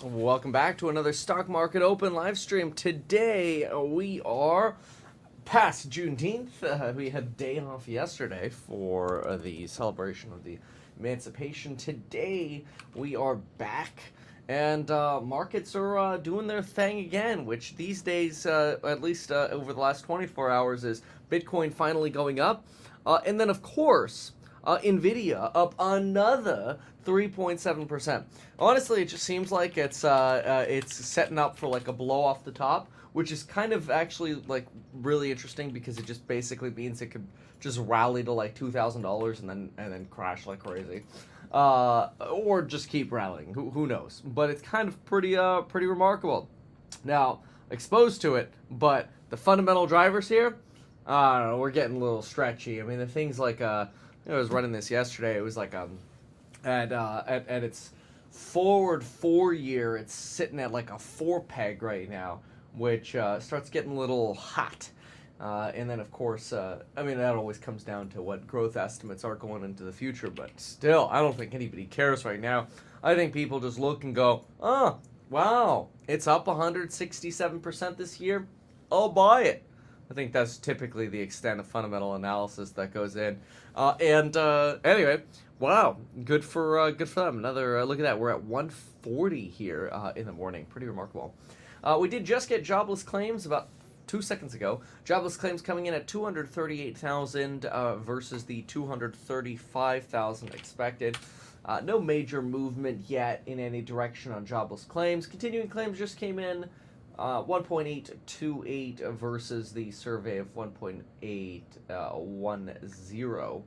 Welcome back to another Stock Market Open live stream. Today we are past Juneteenth. We had a day off yesterday for the celebration of the emancipation. Today we are back, and markets are doing their thing again, which these days, at least over the last 24 hours, is Bitcoin finally going up. And then, of course, Nvidia up another 3.7%. Honestly, it just seems like it's setting up for like a blow off the top, which is kind of actually like really interesting because it just basically means it could just rally to like $2,000 and then crash like crazy, or just keep rallying. Who knows? But it's kind of pretty remarkable. Now, exposed to it, but the fundamental drivers here, I don't know, we're getting a little stretchy. I mean, the things like I was running this yesterday. It was like at its forward 4-year, it's sitting at like a 4 peg right now, which starts getting a little hot. And then, of course, I mean, that always comes down to what growth estimates are going into the future. But still, I don't think anybody cares right now. I think people just look and go, oh, wow, it's up 167% this year. I'll buy it. I think that's typically the extent of fundamental analysis that goes in. Anyway, wow, good for them. Another look at that. We're at 140 here in the morning. Pretty remarkable. We did just get jobless claims about 2 seconds ago. Jobless claims coming in at 238,000 versus the 235,000 expected. No major movement yet in any direction on jobless claims. Continuing claims just came in 1.828 versus the survey of 1.810.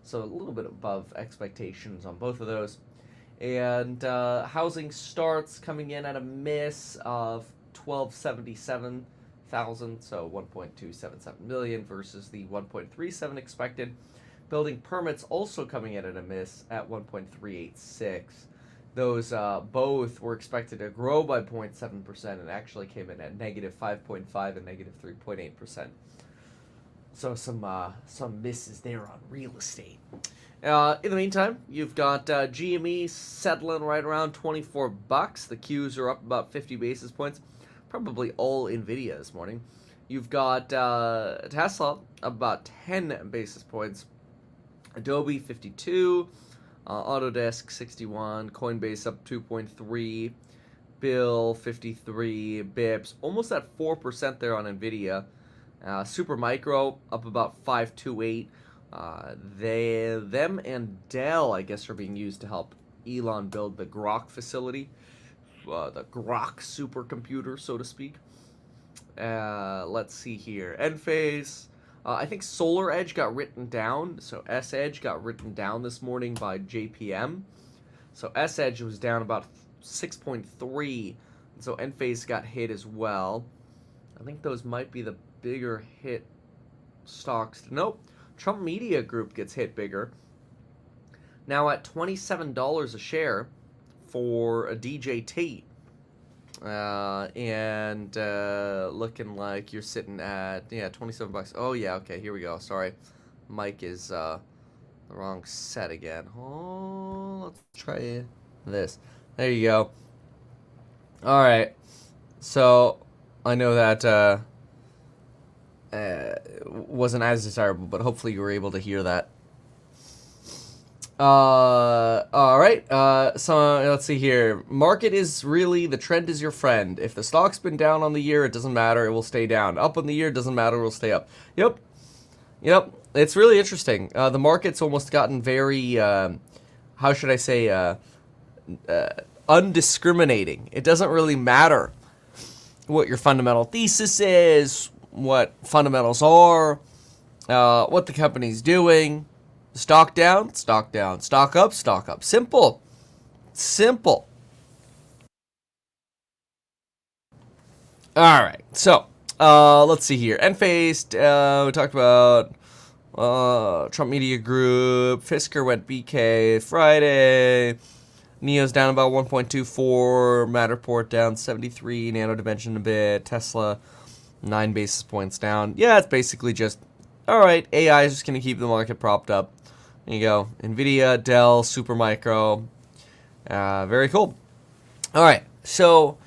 So a little bit above expectations on both of those. And housing starts coming in at a miss of 1,277,000, so 1.277 million versus the 1.37 expected. Building permits also coming in at a miss at 1.386. Those both were expected to grow by 0.7% and actually came in at negative 5.5 and negative 3.8%. So some misses there on real estate. In the meantime, you've got GME settling right around 24 bucks. The Qs are up about 50 basis points. Probably all Nvidia this morning. You've got Tesla up about 10 basis points. Adobe 52. Autodesk 61, Coinbase up 2.3, Bill 53 bips, almost at 4% there on Nvidia. Supermicro up about 528. Them and Dell, I guess, are being used to help Elon build the Grok facility, the Grok supercomputer, so to speak. Let's see here. Enphase. I think Solar Edge got written down. So S-Edge got written down this morning by JPM. So S-Edge was down about 6.3. So Enphase got hit as well. I think those might be the bigger hit stocks. Nope. Trump Media Group gets hit bigger. Now at $27 a share for a DJT. Looking like you're sitting at 27 bucks. Oh yeah, okay, here we go. Sorry, Mike is the wrong set again. Oh, let's try this. There you go. All right, so I know that wasn't as desirable, but hopefully you were able to hear that. All right. So let's see here. Market is really, the trend is your friend. If the stock's been down on the year, it doesn't matter. It will stay down. Up on the year, it doesn't matter. It will stay up. Yep. It's really interesting. The market's almost gotten very, how should I say, undiscriminating. It doesn't really matter what your fundamental thesis is, what fundamentals are, what the company's doing. Stock down, stock down. Stock up, stock up. Simple. All right. So, let's see here. Enphase, we talked about Trump Media Group. Fisker went BK Friday. NIO's down about 1.24. Matterport down 73. Nano Dimension a bit. Tesla 9 basis points down. Yeah, it's basically just, all right, AI is just going to keep the market propped up. There you go. Nvidia, Dell, Supermicro. Very cool. All right. So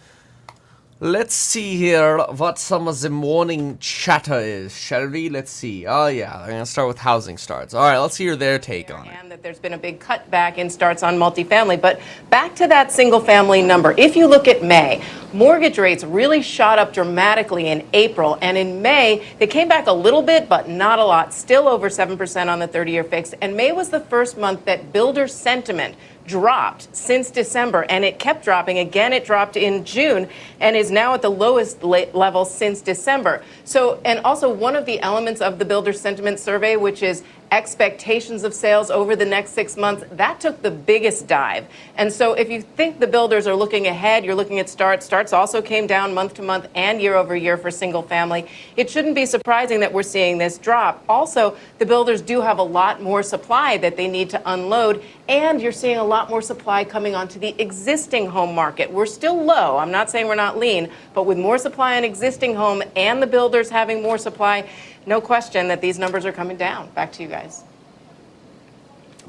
let's see here what some of the morning chatter is, shall we? Let's see. Oh, yeah, I'm going to start with housing starts. All right, let's hear their take on it. And that there's been a big cutback in starts on multifamily. But back to that single family number. If you look at May, mortgage rates really shot up dramatically in April. And in May, they came back a little bit, but not a lot. Still over 7% on the 30-year fixed. And May was the first month that builder sentiment dropped since December, and it kept dropping. Again, it dropped in June and is now at the lowest level since December. So, and also one of the elements of the builder sentiment survey, which is expectations of sales over the next 6 months, that took the biggest dive. And so if you think the builders are looking ahead, you're looking at starts. Starts also came down month to month and year over year for single family. It shouldn't be surprising that we're seeing this drop. Also, the builders do have a lot more supply that they need to unload, and you're seeing a lot more supply coming onto the existing home market. We're still low. I'm not saying we're not lean, but with more supply on existing home and the builders having more supply, no question that these numbers are coming down. Back to you guys.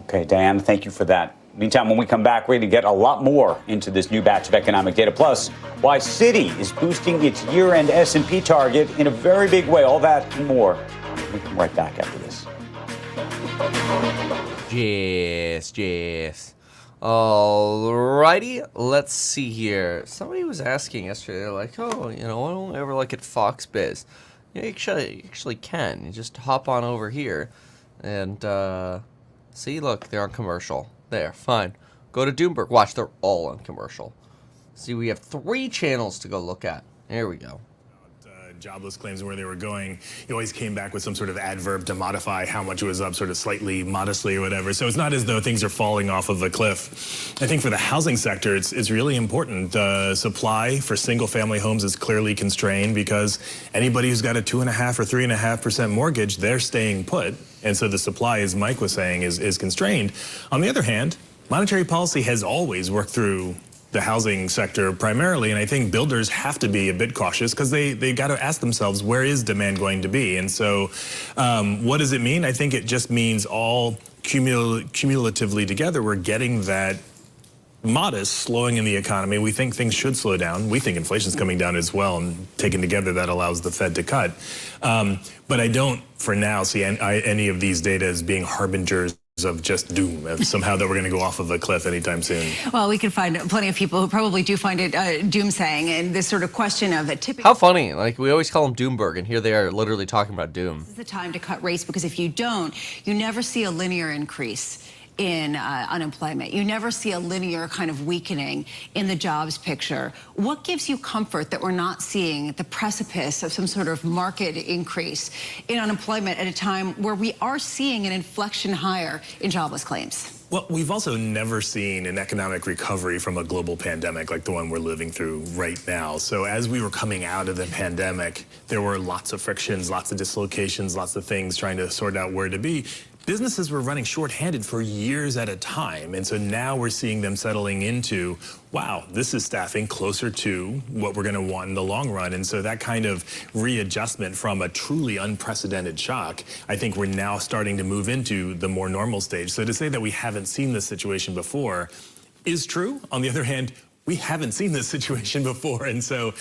Okay, Diana, thank you for that. Meantime, when we come back, we're going to get a lot more into this new batch of economic data. Plus, why Citi is boosting its year-end S&P target in a very big way. All that and more. We come right back after this. Yes. Alrighty, let's see here. Somebody was asking yesterday, like, oh, I don't ever look at Fox Biz. You actually can. You just hop on over here and see, look, they're on commercial. There, fine. Go to Doomberg. Watch, they're all on commercial. See, we have 3 channels to go look at. There we go. Jobless claims and where they were going, he always came back with some sort of adverb to modify how much it was up, sort of slightly, modestly or whatever. So it's not as though things are falling off of a cliff. I think for the housing sector, it's really important. Supply for single family homes is clearly constrained because anybody who's got a 2.5% or 3.5% mortgage, they're staying put. And so the supply, as Mike was saying, is constrained. On the other hand, monetary policy has always worked through the housing sector primarily, and I think builders have to be a bit cautious because they got to ask themselves, where is demand going to be? And so what does it mean? I think it just means all cumulatively together, we're getting that modest slowing in the economy. We think things should slow down. We think inflation's coming down as well, and taken together that allows the Fed to cut. But I don't, for now, see any of these data as being harbingers of just doom, of somehow that we're going to go off of a cliff anytime soon. Well, we can find plenty of people who probably do find it doomsaying, and this sort of question of a typical. How funny! Like, we always call them Doomberg, and here they are literally talking about doom. This is the time to cut rates, because if you don't, you never see a linear increase in unemployment. You never see a linear kind of weakening in the jobs picture. What gives you comfort that we're not seeing the precipice of some sort of market increase in unemployment at a time where we are seeing an inflection higher in jobless claims? Well, we've also never seen an economic recovery from a global pandemic like the one we're living through right now. So as we were coming out of the pandemic, there were lots of frictions, lots of dislocations, lots of things trying to sort out where to be. Businesses were running shorthanded for years at a time. And so now we're seeing them settling into, wow, this is staffing closer to what we're going to want in the long run. And so that kind of readjustment from a truly unprecedented shock, I think we're now starting to move into the more normal stage. So to say that we haven't seen this situation before is true. On the other hand, we haven't seen this situation before, and so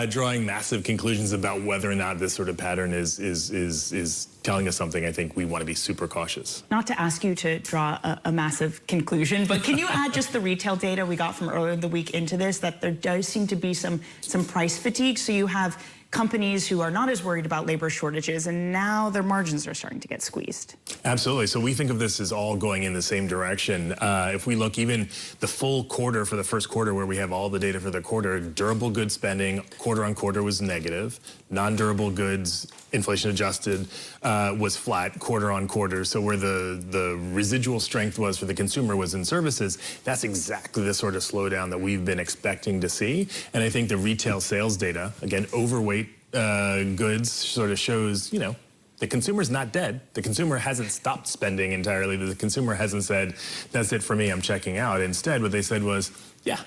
drawing massive conclusions about whether or not this sort of pattern is telling us something, I think we want to be super cautious. Not to ask you to draw a massive conclusion, but can you add just the retail data we got from earlier in the week into this, that there does seem to be some price fatigue? So you have companies who are not as worried about labor shortages, and now their margins are starting to get squeezed. Absolutely. So we think of this as all going in the same direction. If we look even the full quarter for the first quarter, where we have all the data for the quarter, durable goods spending quarter on quarter was negative. Non-durable goods, inflation adjusted, was flat quarter on quarter. So where the residual strength was for the consumer was in services. That's exactly the sort of slowdown that we've been expecting to see. And I think the retail sales data, again, overweight goods, sort of shows, the consumer's not dead. The consumer hasn't stopped spending entirely. The consumer hasn't said, that's it for me, I'm checking out. Instead, what they said was, yeah,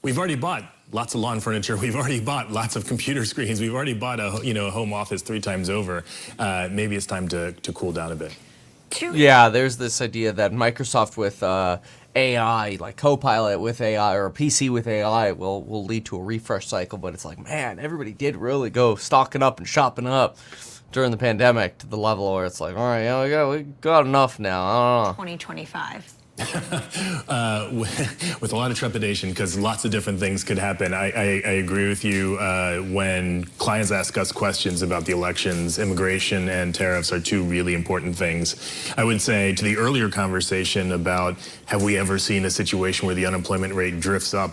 we've already bought lots of lawn furniture. We've already bought lots of computer screens. We've already bought a home office 3 times over. Maybe it's time to cool down a bit. Yeah, there's this idea that Microsoft with AI, like Copilot with AI or a PC with AI will lead to a refresh cycle. But it's like, man, everybody did really go stocking up and shopping up during the pandemic to the level where it's like, all right, yeah, we got enough now. I don't know. 2025. With a lot of trepidation, because lots of different things could happen. I agree with you. When clients ask us questions about the elections, immigration and tariffs are two really important things. I would say to the earlier conversation about have we ever seen a situation where the unemployment rate drifts up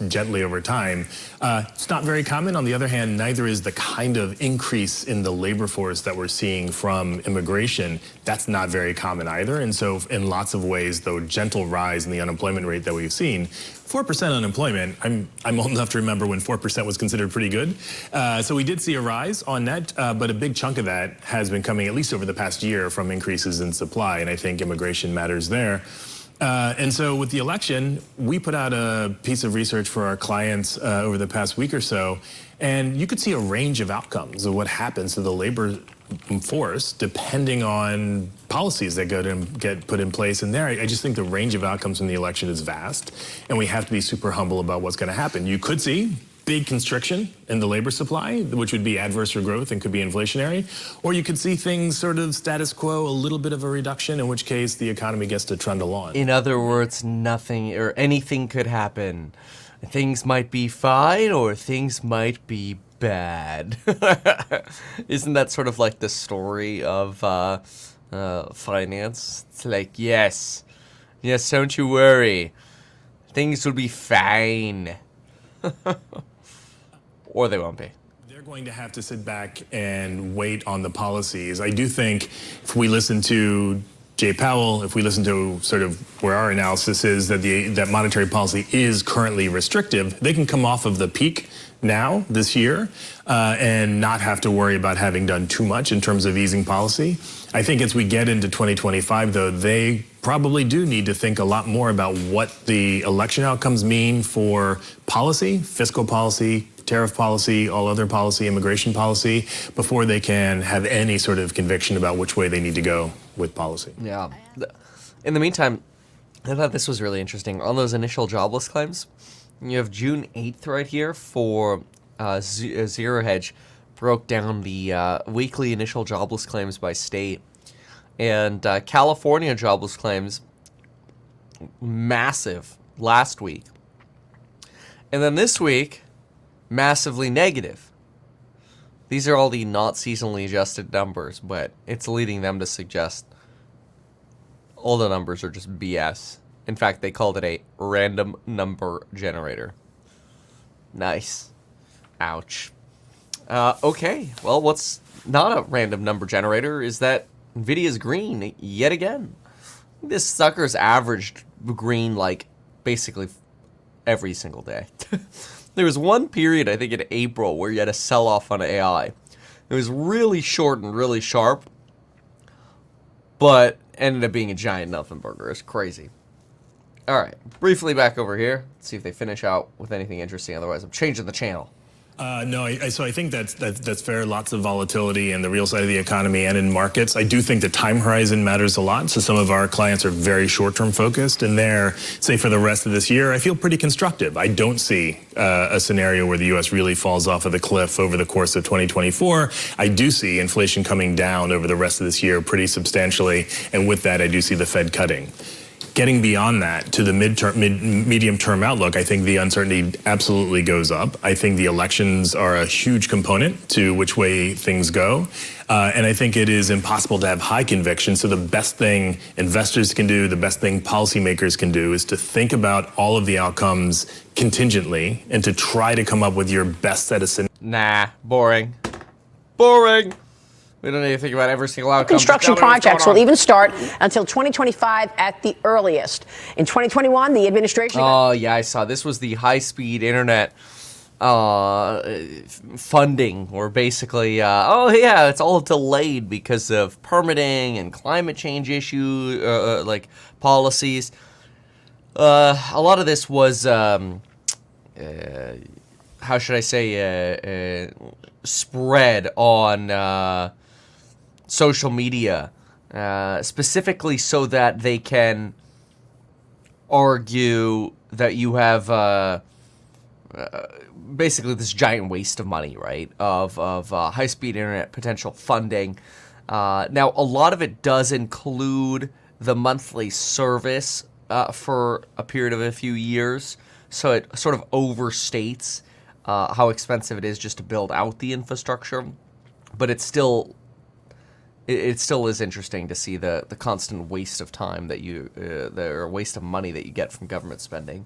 gently over time, it's not very common. On the other hand, neither is the kind of increase in the labor force that we're seeing from immigration. That's not very common either. And so in lots of ways, the gentle rise in the unemployment rate that we've seen, 4% unemployment, I'm old enough to remember when 4% was considered pretty good. So we did see a rise on that, but a big chunk of that has been coming, at least over the past year, from increases in supply. And I think immigration matters there. And so with the election, we put out a piece of research for our clients over the past week or so, and you could see a range of outcomes of what happens to the labor force depending on policies that get put in place. And there, I just think the range of outcomes from the election is vast, and we have to be super humble about what's going to happen. You could see big constriction in the labor supply, which would be adverse for growth and could be inflationary. Or you could see things sort of status quo, a little bit of a reduction, in which case the economy gets to trundle on. In other words, nothing or anything could happen. Things might be fine or things might be bad. Isn't that sort of like the story of finance? It's like, yes, don't you worry. Things will be fine. Or they won't be. They're going to have to sit back and wait on the policies. I do think if we listen to Jay Powell, if we listen to sort of where our analysis is that monetary policy is currently restrictive, they can come off of the peak now this year and not have to worry about having done too much in terms of easing policy. I think as we get into 2025, though, they probably do need to think a lot more about what the election outcomes mean for policy, fiscal policy, tariff policy, all other policy, immigration policy, before they can have any sort of conviction about which way they need to go with policy. Yeah. In the meantime, I thought this was really interesting. On those initial jobless claims, you have June 8th right here for Zero Hedge broke down the weekly initial jobless claims by state. And California jobless claims, massive last week. And then this week, massively negative. These are all the not seasonally adjusted numbers, but it's leading them to suggest all the numbers are just BS. In fact, they called it a random number generator. Nice. Ouch. Okay, well, what's not a random number generator is that Nvidia's green yet again. This sucker's averaged green like basically every single day. There was one period, I think in April, where you had a sell-off on AI. It was really short and really sharp, but ended up being a giant nothing burger. It's crazy. All right, briefly back over here. Let's see if they finish out with anything interesting. Otherwise, I'm changing the channel. No, so I think that's fair. Lots of volatility in the real side of the economy and in markets. I do think the time horizon matters a lot. So some of our clients are very short-term focused, and they're, say, for the rest of this year, I feel pretty constructive. I don't see a scenario where the U.S. really falls off of the cliff over the course of 2024. I do see inflation coming down over the rest of this year pretty substantially, and with that, I do see the Fed cutting. Getting beyond that to the medium-term outlook, I think the uncertainty absolutely goes up. I think the elections are a huge component to which way things go. And I think it is impossible to have high conviction. So the best thing investors can do, the best thing policymakers can do is to think about all of the outcomes contingently and to try to come up with your best set of scenarios. Nah, boring. Boring. We don't need to think about every single outcome. Construction projects will even start until 2025 at the earliest. In 2021, the administration... Oh, yeah, I saw. This was the high-speed internet funding, or basically, it's all delayed because of permitting and climate change like policies. A lot of this was, how should I say, spread on social media, specifically so that they can argue that you have basically this giant waste of money, right? Of high-speed internet potential funding. Now, a lot of it does include the monthly service for a period of a few years, so it sort of overstates how expensive it is just to build out the infrastructure. But it still is interesting to see the constant waste of time that the waste of money that you get from government spending.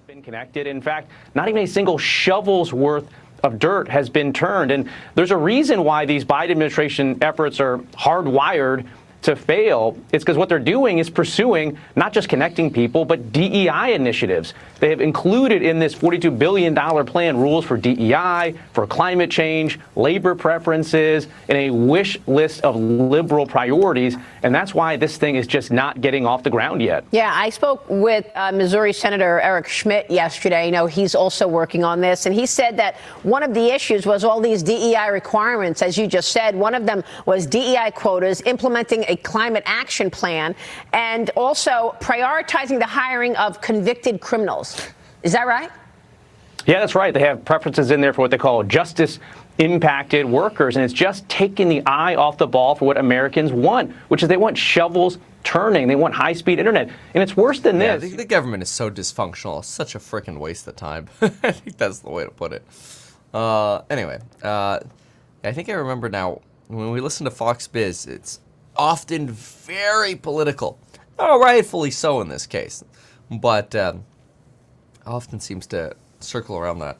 Been connected. In fact, not even a single shovel's worth of dirt has been turned. And there's a reason why these Biden administration efforts are hardwired to fail. It's because what they're doing is pursuing not just connecting people, but DEI initiatives. They have included in this $42 billion plan rules for DEI, for climate change, labor preferences, and a wish list of liberal priorities. And that's why this thing is just not getting off the ground yet. Yeah, I spoke with Missouri Senator Eric Schmidt yesterday. You know, he's also working on this. And he said that one of the issues was all these DEI requirements, as you just said. One of them was DEI quotas, implementing a climate action plan, and also prioritizing the hiring of convicted criminals. Is that right? Yeah, that's right. They have preferences in there for what they call justice impacted workers. And it's just taking the eye off the ball for what Americans want, which is they want shovels turning. They want high speed internet. And it's worse than this. The government is so dysfunctional. It's such a freaking waste of time. I think that's the way to put it. Anyway, I think I remember now when we listen to Fox Biz, it's often very political. Oh, rightfully so in this case. But often seems to circle around that.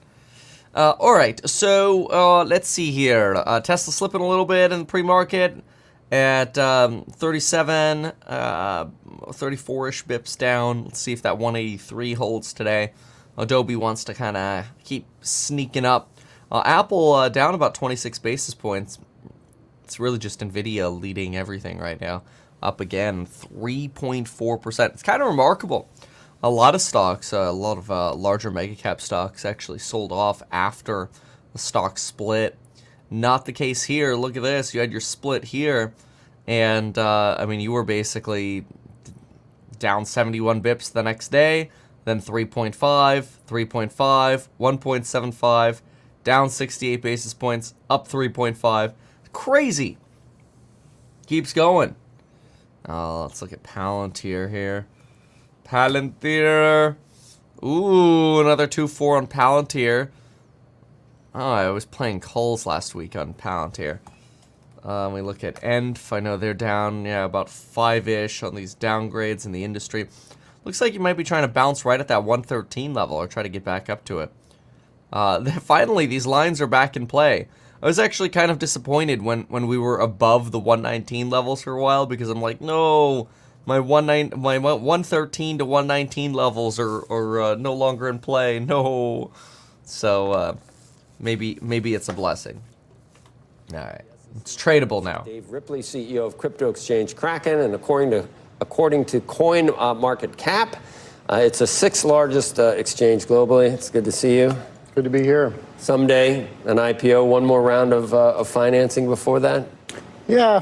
All right, so let's see here. Tesla slipping a little bit in the pre-market at 37, 34-ish bips down. Let's see if that 183 holds today. Adobe wants to kind of keep sneaking up. Apple down about 26 basis points. It's really just Nvidia leading everything right now. Up again, 3.4%. It's kind of remarkable. A lot of stocks, a lot of larger mega cap stocks actually sold off after the stock split. Not the case here. Look at this. You had your split here. And, I mean, you were basically down 71 bips the next day. Then 3.5, 3.5, 1.75, down 68 basis points, up 3.5. Crazy. Keeps going. Let's look at Palantir here. Palantir. Ooh, another 2-4 on Palantir. Oh, I was playing calls last week on Palantir. We look at ENF. I know they're down, about 5-ish on these downgrades in the industry. Looks like you might be trying to bounce right at that 113 level or try to get back up to it. Finally, these lines are back in play. I was actually kind of disappointed when we were above the 119 levels for a while because I'm like, no, my 113 to 119 levels are no longer in play. No. So maybe it's a blessing. All right. It's tradable now. Dave Ripley, CEO of crypto exchange Kraken, and according to Coin Market Cap, it's the 6th largest exchange globally. It's good to see you. Good to be here. Someday, an IPO, one more round of financing before that? Yeah,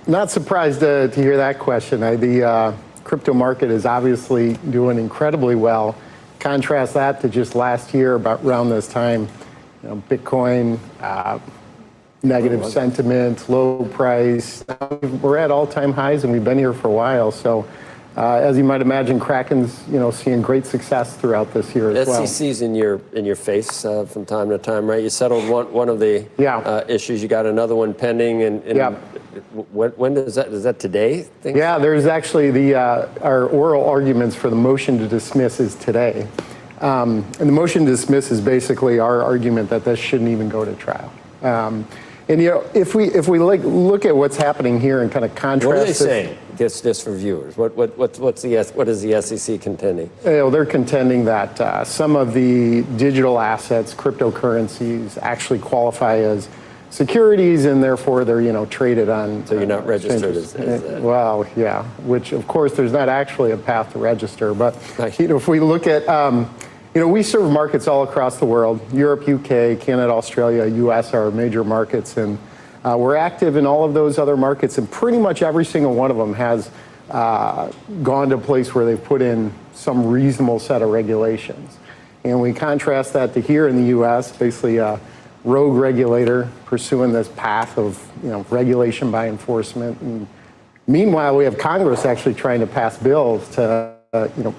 not surprised to hear that question. The crypto market is obviously doing incredibly well. Contrast that to just last year, about around this time, Bitcoin, negative sentiment, low price. We're at all-time highs, and we've been here for a while. So, as you might imagine, Kraken's seeing great success throughout this year as well. SEC's in your face from time to time, right? You settled one of the issues. You got another one pending, and when is that today? Yeah, there's actually our oral arguments for the motion to dismiss is today, and the motion to dismiss is basically our argument that this shouldn't even go to trial. And if we look at what's happening here and kind of contrast, what are they saying? Just for viewers, what is the SEC contending? They're contending that some of the digital assets, cryptocurrencies, actually qualify as securities, and therefore they're traded on. So you're not registered as that. Well, yeah. Which of course there's not actually a path to register, but if we look at we serve markets all across the world. Europe, UK, Canada, Australia, US are major markets, and we're active in all of those other markets, and pretty much every single one of them has gone to a place where they've put in some reasonable set of regulations. And we contrast that to here in the U.S., basically a rogue regulator pursuing this path of regulation by enforcement. And meanwhile, we have Congress actually trying to pass bills to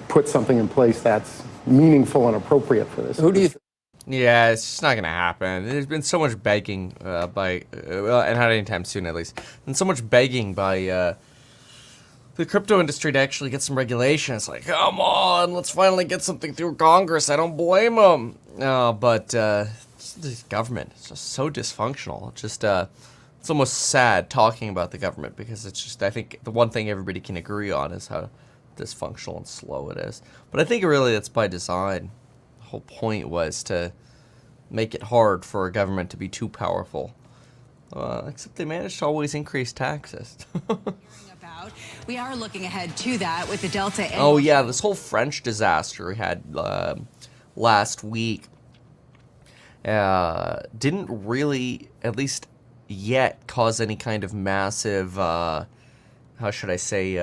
put something in place that's meaningful and appropriate for this. Who do you Yeah, it's just not going to happen. There's been so much begging and not anytime soon at least, and so much begging by the crypto industry to actually get some regulation. It's like, come on, let's finally get something through Congress. I don't blame them. But this government is just so dysfunctional. It's almost sad talking about the government because it's just, I think the one thing everybody can agree on is how dysfunctional and slow it is. But I think really that's by design. The whole point was to make it hard for a government to be too powerful. Except they managed to always increase taxes. We are looking ahead to that with the Delta. Oh yeah, this whole French disaster we had last week didn't really, at least yet, cause any kind of massive, how should I say,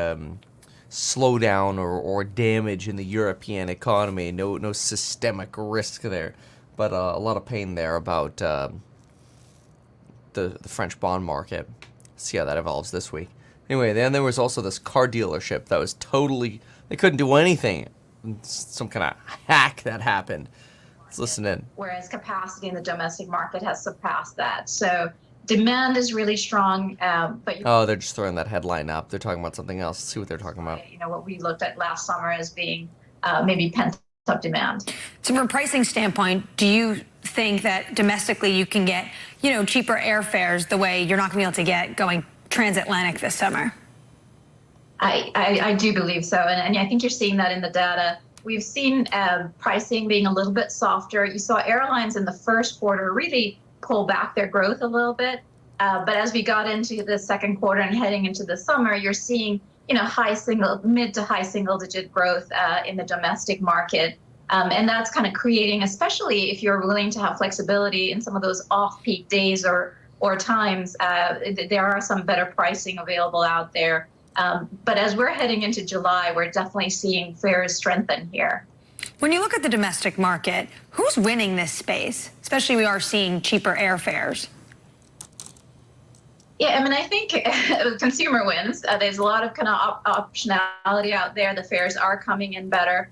slowdown or damage in the European economy. No systemic risk there, but a lot of pain there about the French bond market. See how that evolves this week. Anyway, then there was also this car dealership that was they couldn't do anything. Some kind of hack that happened. Let's listen in. Whereas capacity in the domestic market has surpassed that. So demand is really strong. But they're just throwing that headline up. They're talking about something else. Let's see what they're talking about. What we looked at last summer as being maybe pent-up demand. So from a pricing standpoint, do you think that domestically you can get, cheaper airfares the way you're not going to be able to get going transatlantic this summer? I do believe so, and I think you're seeing that in the data. We've seen pricing being a little bit softer. You saw airlines in the first quarter really pull back their growth a little bit, but as we got into the second quarter and heading into the summer, you're seeing mid to high single digit growth in the domestic market, and that's kind of creating, especially if you're willing to have flexibility in some of those off-peak days or times, there are some better pricing available out there. But as we're heading into July, we're definitely seeing fares strengthen here. When you look at the domestic market, who's winning this space? Especially we are seeing cheaper airfares. Yeah, I think consumer wins. There's a lot of kind of optionality out there. The fares are coming in better.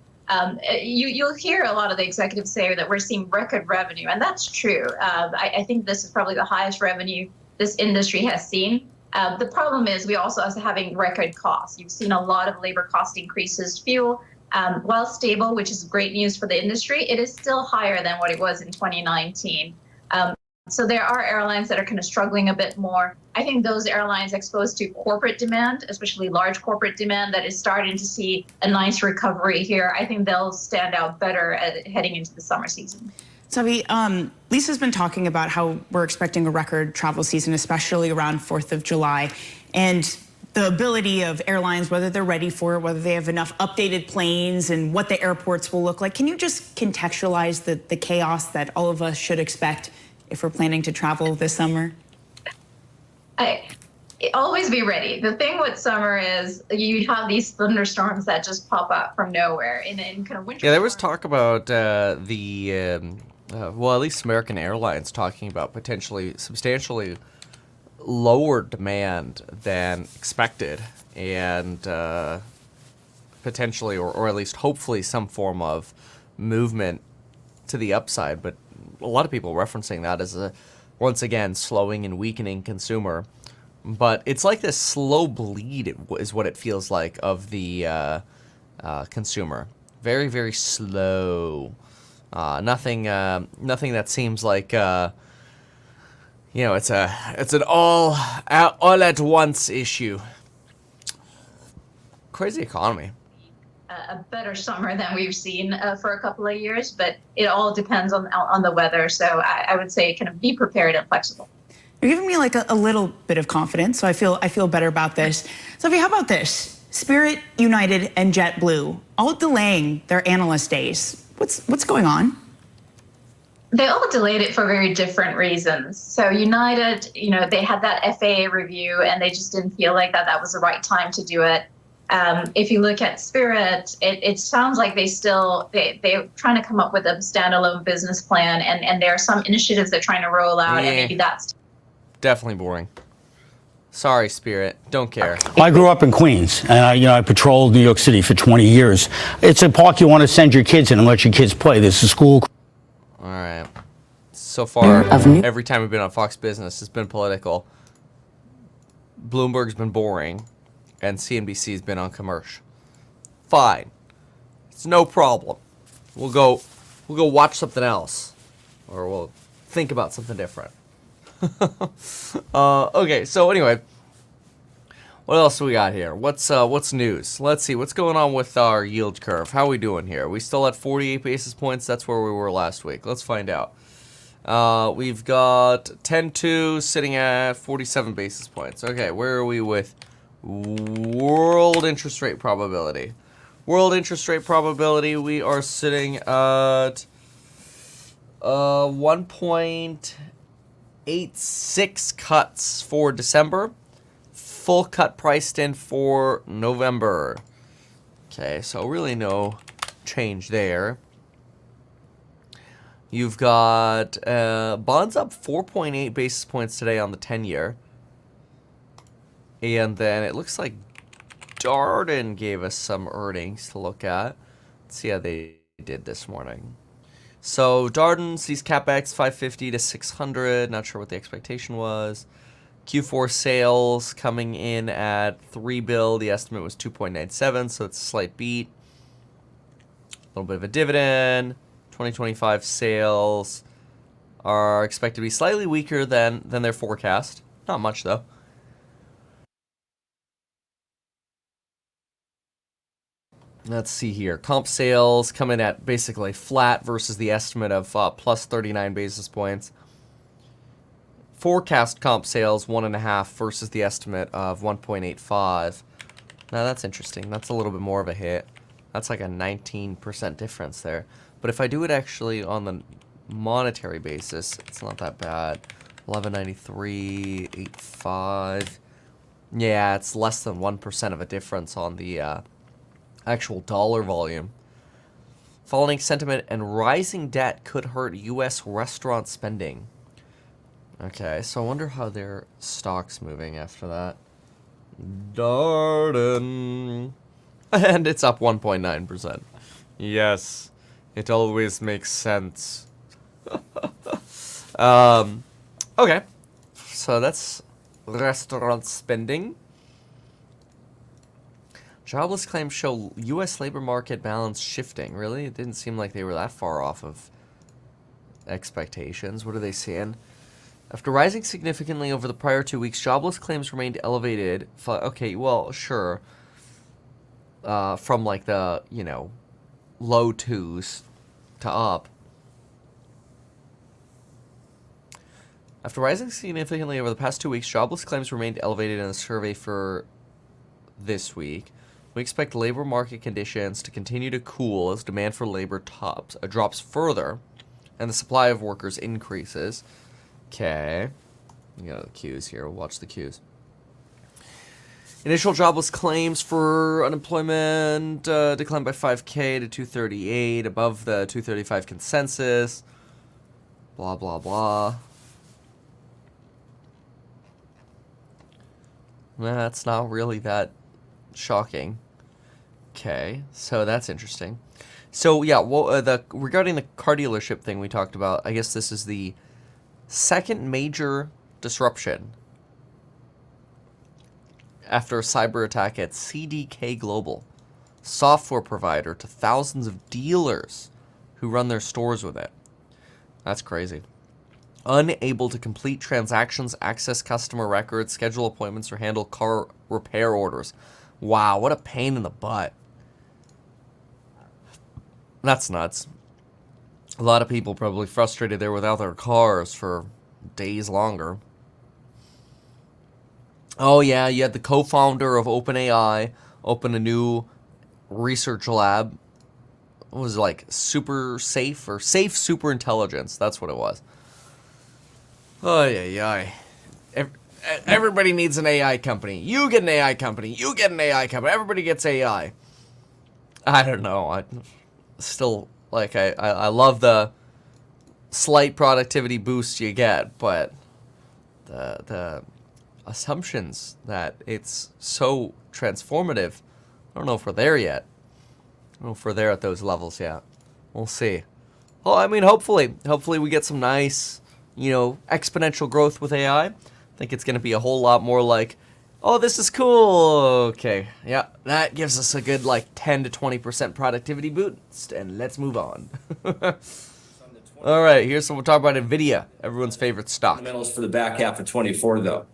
You'll hear a lot of the executives say that we're seeing record revenue, and that's true. I think this is probably the highest revenue this industry has seen. The problem is we also are having record costs. You've seen a lot of labor cost increases. Fuel, while stable, which is great news for the industry, it is still higher than what it was in 2019. So there are airlines that are kind of struggling a bit more. I think those airlines exposed to corporate demand, especially large corporate demand, that is starting to see a nice recovery here. I think they'll stand out better heading into the summer season. Savi, Lisa's been talking about how we're expecting a record travel season, especially around 4th of July. And the ability of airlines, whether they're ready for it, whether they have enough updated planes and what the airports will look like. Can you just contextualize the chaos that all of us should expect if we're planning to travel this summer? Always be ready. The thing with summer is you have these thunderstorms that just pop up from nowhere in kind of winter. Yeah, there was talk about at least American Airlines talking about potentially substantially lower demand than expected, and potentially, or at least hopefully, some form of movement to the upside. But a lot of people referencing that as once again, slowing and weakening consumer. But it's like this slow bleed is what it feels like of the consumer. Very, very slow. Nothing that seems like it's an all at once issue. Crazy economy. A better summer than we've seen for a couple of years, but it all depends on the weather. So I would say kind of be prepared and flexible. You're giving me like a little bit of confidence, so I feel better about this. Sophie, how about this? Spirit, United, and JetBlue all delaying their analyst days. What's going on? They all delayed it for very different reasons. So United, they had that FAA review, and they just didn't feel like that was the right time to do it. If you look at Spirit, it sounds like they're trying to come up with a standalone business plan, and there are some initiatives they're trying to roll out, and maybe that's definitely boring. Sorry, Spirit. Don't care. I grew up in Queens, and I patrolled New York City for 20 years. It's a park you want to send your kids in and let your kids play. There's a school. All right. So far, every time we've been on Fox Business, it's been political. Bloomberg's been boring, and CNBC's been on commercial. Fine. It's no problem. We'll go watch something else, or we'll think about something different. Okay, so anyway, what else do we got here? What's news? Let's see what's going on with our yield curve. How are we doing here? We still at 48 basis points. That's where we were last week. Let's find out. We've got 10-2 sitting at 47 basis points. Okay, where are we with world interest rate probability? World interest rate probability, we are sitting at 1.86 cuts for December. Full cut priced in for November. Okay, so really no change there. You've got bonds up 4.8 basis points today on the 10-year. And then it looks like Darden gave us some earnings to look at. Let's see how they did this morning. So Darden sees CapEx 550 to 600. Not sure what the expectation was. Q4 sales coming in at $3 billion. The estimate was 2.97, so it's a slight beat. A little bit of a dividend. 2025 sales are expected to be slightly weaker than their forecast. Not much, though. Let's see here. Comp sales come in at basically flat versus the estimate of plus 39 basis points. Forecast comp sales 1.5 versus the estimate of 1.85. Now that's interesting. That's a little bit more of a hit. That's like a 19% difference there. But if I do it actually on the monetary basis, it's not that bad. 1193.85. Yeah, it's less than 1% of a difference on the actual dollar volume. Falling sentiment and rising debt could hurt U.S. restaurant spending. Okay, so I wonder how their stock's moving after that. Darden. And it's up 1.9%. Yes, it always makes sense. Okay, so that's restaurant spending. Jobless claims show U.S. labor market balance shifting. Really? It didn't seem like they were that far off of expectations. What are they saying? After rising significantly over the prior 2 weeks, jobless claims remained elevated. Okay, well, sure. From like the, low twos to up. After rising significantly over the past 2 weeks, jobless claims remained elevated in the survey for this week. We expect labor market conditions to continue to cool as demand for labor drops further and the supply of workers increases. Okay. You got the cues here. We'll watch the cues. Initial jobless claims for unemployment declined by 5K to 238, above the 235 consensus. Blah, blah, blah. That's not really that shocking. Okay, so that's interesting. So yeah, well, regarding the car dealership thing we talked about, I guess this is the second major disruption after a cyber attack at CDK Global, software provider to thousands of dealers who run their stores with it. That's crazy. Unable to complete transactions, access customer records, schedule appointments, or handle car repair orders. Wow, what a pain in the butt. That's nuts. A lot of people probably frustrated there without their cars for days longer. Oh yeah, you had the co-founder of OpenAI open a new research lab. It was like super safe or safe super intelligence. That's what it was. Oh yeah. everybody needs an AI company. You get an AI company. You get an AI company. Everybody gets AI. I don't know. I still, like, I love the slight productivity boost you get, but the assumptions that it's so transformative, I don't know if we're there yet. I don't know if we're there at those levels yet. We'll see. Well, I mean, hopefully we get some nice, exponential growth with AI. I think it's going to be a whole lot more like, oh, this is cool. Okay, yeah, that gives us a good 10 to 20% productivity boost, and let's move on. All right, here's some. We'll talk about Nvidia, everyone's favorite stock. Fundamentals for the back half of 24, though.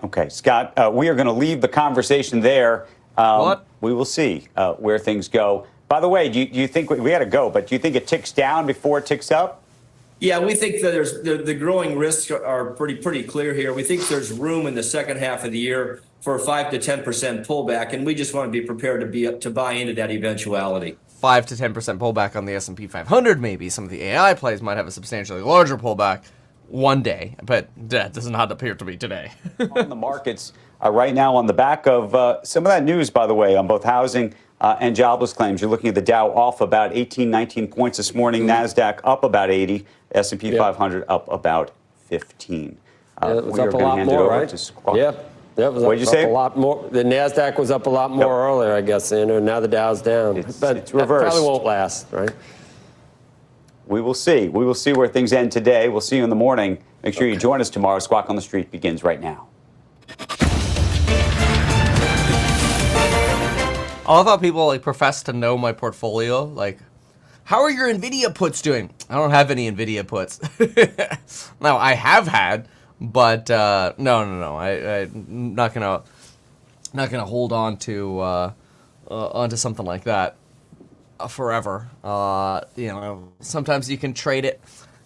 Okay, Scott, we are going to leave the conversation there. What? We will see where things go. By the way, do you think we got to go? But do you think it ticks down before it ticks up? Yeah, we think that there's the growing risks are pretty clear here. We think there's room in the second half of the year for a 5 to 10% pullback, and we just want to be prepared to buy into that eventuality. 5 to 10% pullback on the S&P 500, maybe. Some of the AI plays might have a substantially larger pullback one day, but that does not appear to be today. On the markets right now, on the back of some of that news, by the way, on both housing and jobless claims, you're looking at the Dow off about 18, 19 points this morning, NASDAQ up about 80, S&P 500 up about 15. It was up a lot more, right? Yeah. That was What'd you say? a lot more. The NASDAQ was up a lot more earlier, I guess, and now the Dow's down. But it's reversed. That probably won't last, right? We will see. We will see where things end today. We'll see you in the morning. Make sure you join us tomorrow. Squawk on the Street begins right now. I love how people profess to know my portfolio. Like, how are your Nvidia puts doing? I don't have any Nvidia puts. Now, I have had, but no. I'm not gonna hold on to onto something like that forever. Sometimes you can trade it,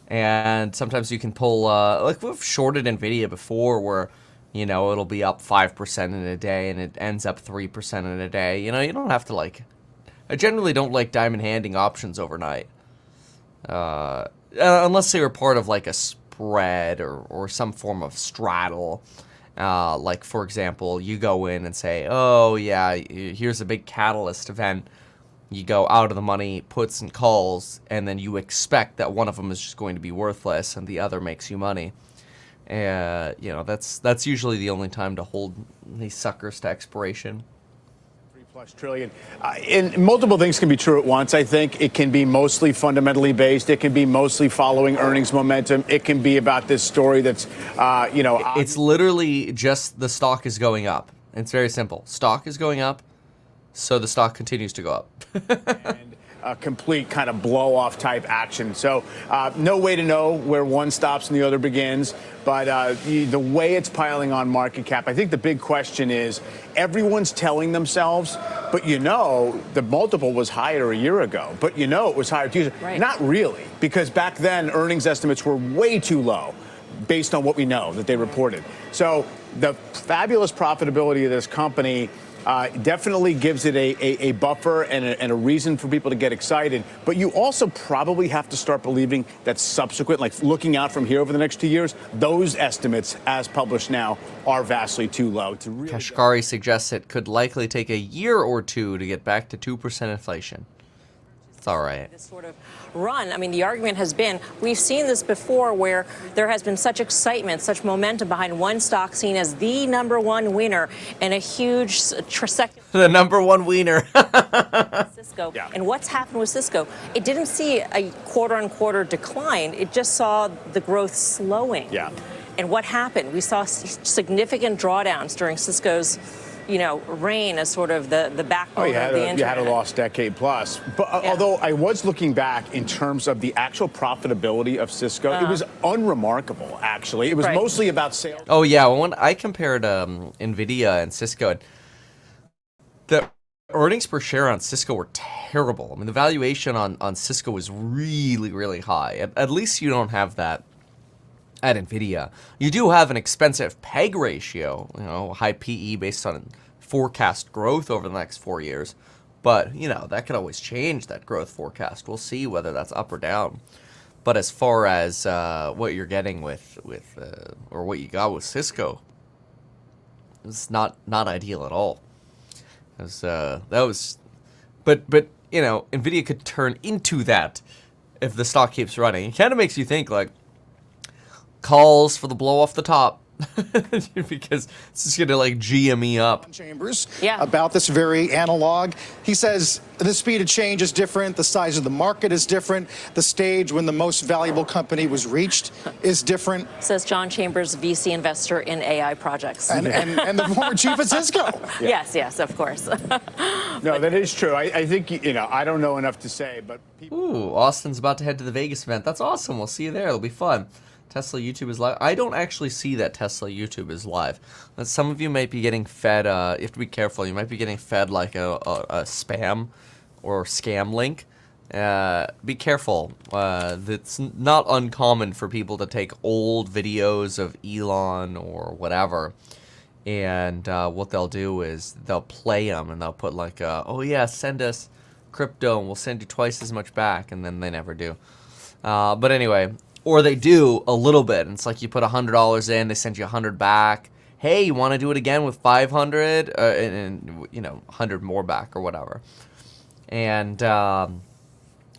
and sometimes you can pull. Like we've shorted Nvidia before, where it'll be up 5% in a day, and it ends up 3% in a day. You don't have to I generally don't like diamond handing options overnight, unless they were part of a spread or some form of straddle. Like, for example, you go in and say, oh, yeah, here's a big catalyst event. You go out of the money, puts and calls, and then you expect that one of them is just going to be worthless and the other makes you money. That's usually the only time to hold these suckers to expiration. $3+ trillion. And multiple things can be true at once. I think it can be mostly fundamentally based. It can be mostly following earnings momentum. It can be about this story that's, It's literally just the stock is going up. It's very simple. Stock is going up, so the stock continues to go up. And a complete kind of blow-off type action. So no way to know where one stops and the other begins. But the way it's piling on market cap, I think the big question is everyone's telling themselves, but the multiple was higher a year ago. But it was higher Tuesday. Right. Not really, because back then earnings estimates were way too low based on what we know that they reported. So the fabulous profitability of this company definitely gives it a buffer and a reason for people to get excited. But you also probably have to start believing that subsequent, looking out from here over the next 2 years, those estimates, as published now, are vastly too low. Really Kashkari suggests it could likely take a year or two to get back to 2% inflation. It's all right. This sort of run. I mean, the argument has been, we've seen this before where there has been such excitement, such momentum behind one stock seen as the number one winner and a huge the number one winner. Cisco. Yeah. And what's happened with Cisco? It didn't see a quarter-on-quarter decline. It just saw the growth slowing. Yeah. And what happened? We saw significant drawdowns during Cisco's reign as sort of the backbone of the internet. You had a lost decade plus. But although I was looking back in terms of the actual profitability of Cisco, it was unremarkable, actually. It was mostly about sales. Oh, yeah. When I compared Nvidia and Cisco, the earnings per share on Cisco were terrible. I mean, the valuation on Cisco was really, really high. At least you don't have that at Nvidia. You do have an expensive PEG ratio, high PE based on forecast growth over the next 4 years. But, that could always change, that growth forecast. We'll see whether that's up or down. But as far as what you're getting with or what you got with Cisco, it's not ideal at all. But you know, Nvidia could turn into that if the stock keeps running. It kind of makes you think like calls for the blow off the top. Because it's just gonna like GME up. Chambers about this very analog. He says the speed of change is different, the size of the market is different, the stage when the most valuable company was reached is different. Says John Chambers, VC investor in AI projects. And the former chief of Cisco. Yes, of course. No, that is true. I think, you know, I don't know enough to say, but people... Ooh, Austin's about to head to the Vegas event. That's awesome. We'll see you there. It'll be fun. Tesla YouTube is live. I don't actually see that Tesla YouTube is live. But some of you might be getting fed, you have to be careful. You might be getting fed like a spam or scam link. Be careful. It's not uncommon for people to take old videos of Elon or whatever. And what they'll do is they'll play them and they'll put like, oh yeah, send us crypto and we'll send you twice as much back. And then they never do. But anyway... Or they do a little bit. And it's like you put $100 in, they send you $100 back. Hey, you want to do it again with 500? And you know, 100 more back or whatever. And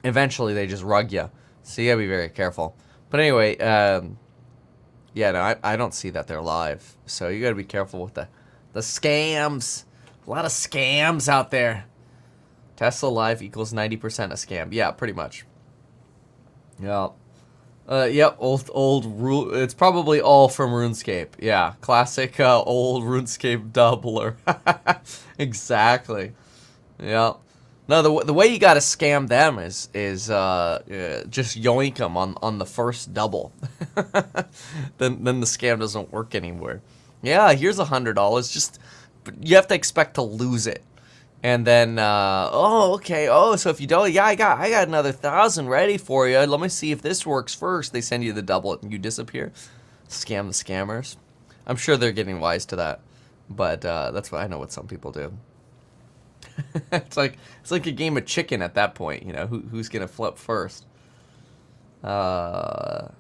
eventually they just rug you. So you gotta be very careful. But anyway, yeah, no, I don't see that they're live. So you gotta be careful with the scams. A lot of scams out there. Tesla live equals 90% a scam. Yeah, pretty much. Yeah. Yep, old rule. It's probably all from RuneScape. Yeah, classic old RuneScape doubler. Exactly. Yeah. No, the way you gotta scam them is just yoink them on the first double. then the scam doesn't work anymore. Yeah, here's $100. Just you have to expect to lose it. And then, oh, okay. Oh, so if you don't, yeah, I got another 1,000 ready for you. Let me see if this works first. They send you the double and you disappear. Scam the scammers. I'm sure they're getting wise to that, but that's what I know what some people do. It's like a game of chicken at that point. You know, who's gonna flip first? Yeah.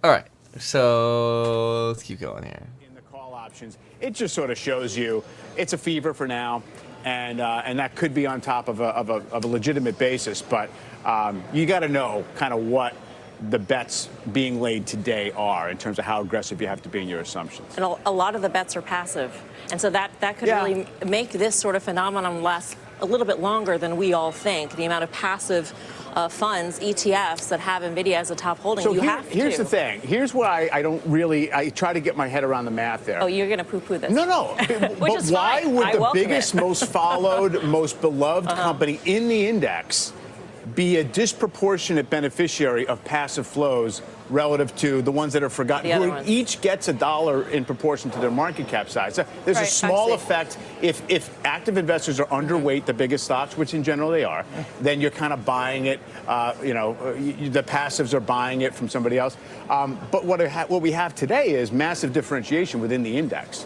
All right. So let's keep going here. Options. It just sort of shows you it's a fever for now, and that could be on top of a legitimate basis. But you got to know kind of what the bets being laid today are in terms of how aggressive you have to be in your assumptions. And a lot of the bets are passive, and so that could really make this sort of phenomenon last a little bit longer than we all think. The amount of passive funds, ETFs that have Nvidia as a top holding, so here's the thing. Here's what I don't really, I try to get my head around the math there. Oh, you're going to poo-poo this. No. But why would the biggest, most followed, most beloved company in the index be a disproportionate beneficiary of passive flows relative to the ones that are forgotten, who each gets $1 in proportion to their market cap size? So there's a small effect. If active investors are underweight the biggest stocks, which in general they are, then you're kind of buying it. The passives are buying it from somebody else. But what we have today is massive differentiation within the index.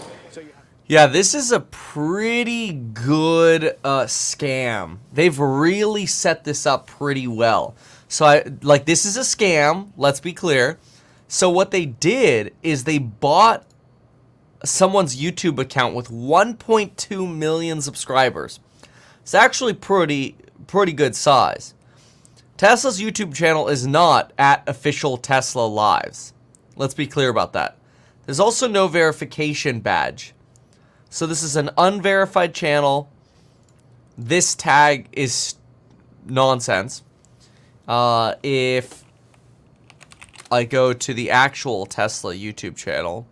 Yeah, this is a pretty good scam. They've really set this up pretty well. So this is a scam, let's be clear. So what they did is they bought someone's YouTube account with 1.2 million subscribers. It's actually pretty good size. Tesla's YouTube channel is not at official Tesla Lives. Let's be clear about that. There's also no verification badge. So this is an unverified channel. This tag is nonsense. If I go to the actual Tesla YouTube channel,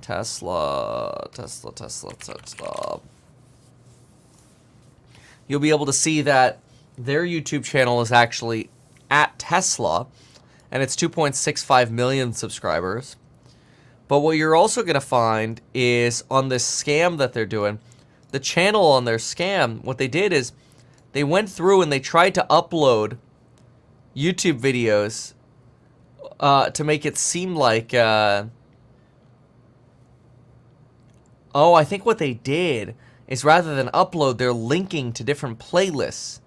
Tesla, you'll be able to see that their YouTube channel is actually at Tesla, and it's 2.65 million subscribers. But what you're also going to find is on this scam that they're doing, the channel on their scam, what they did is they went through and they tried to upload YouTube videos to make it seem like, I think what they did is rather than upload, they're linking to different playlists.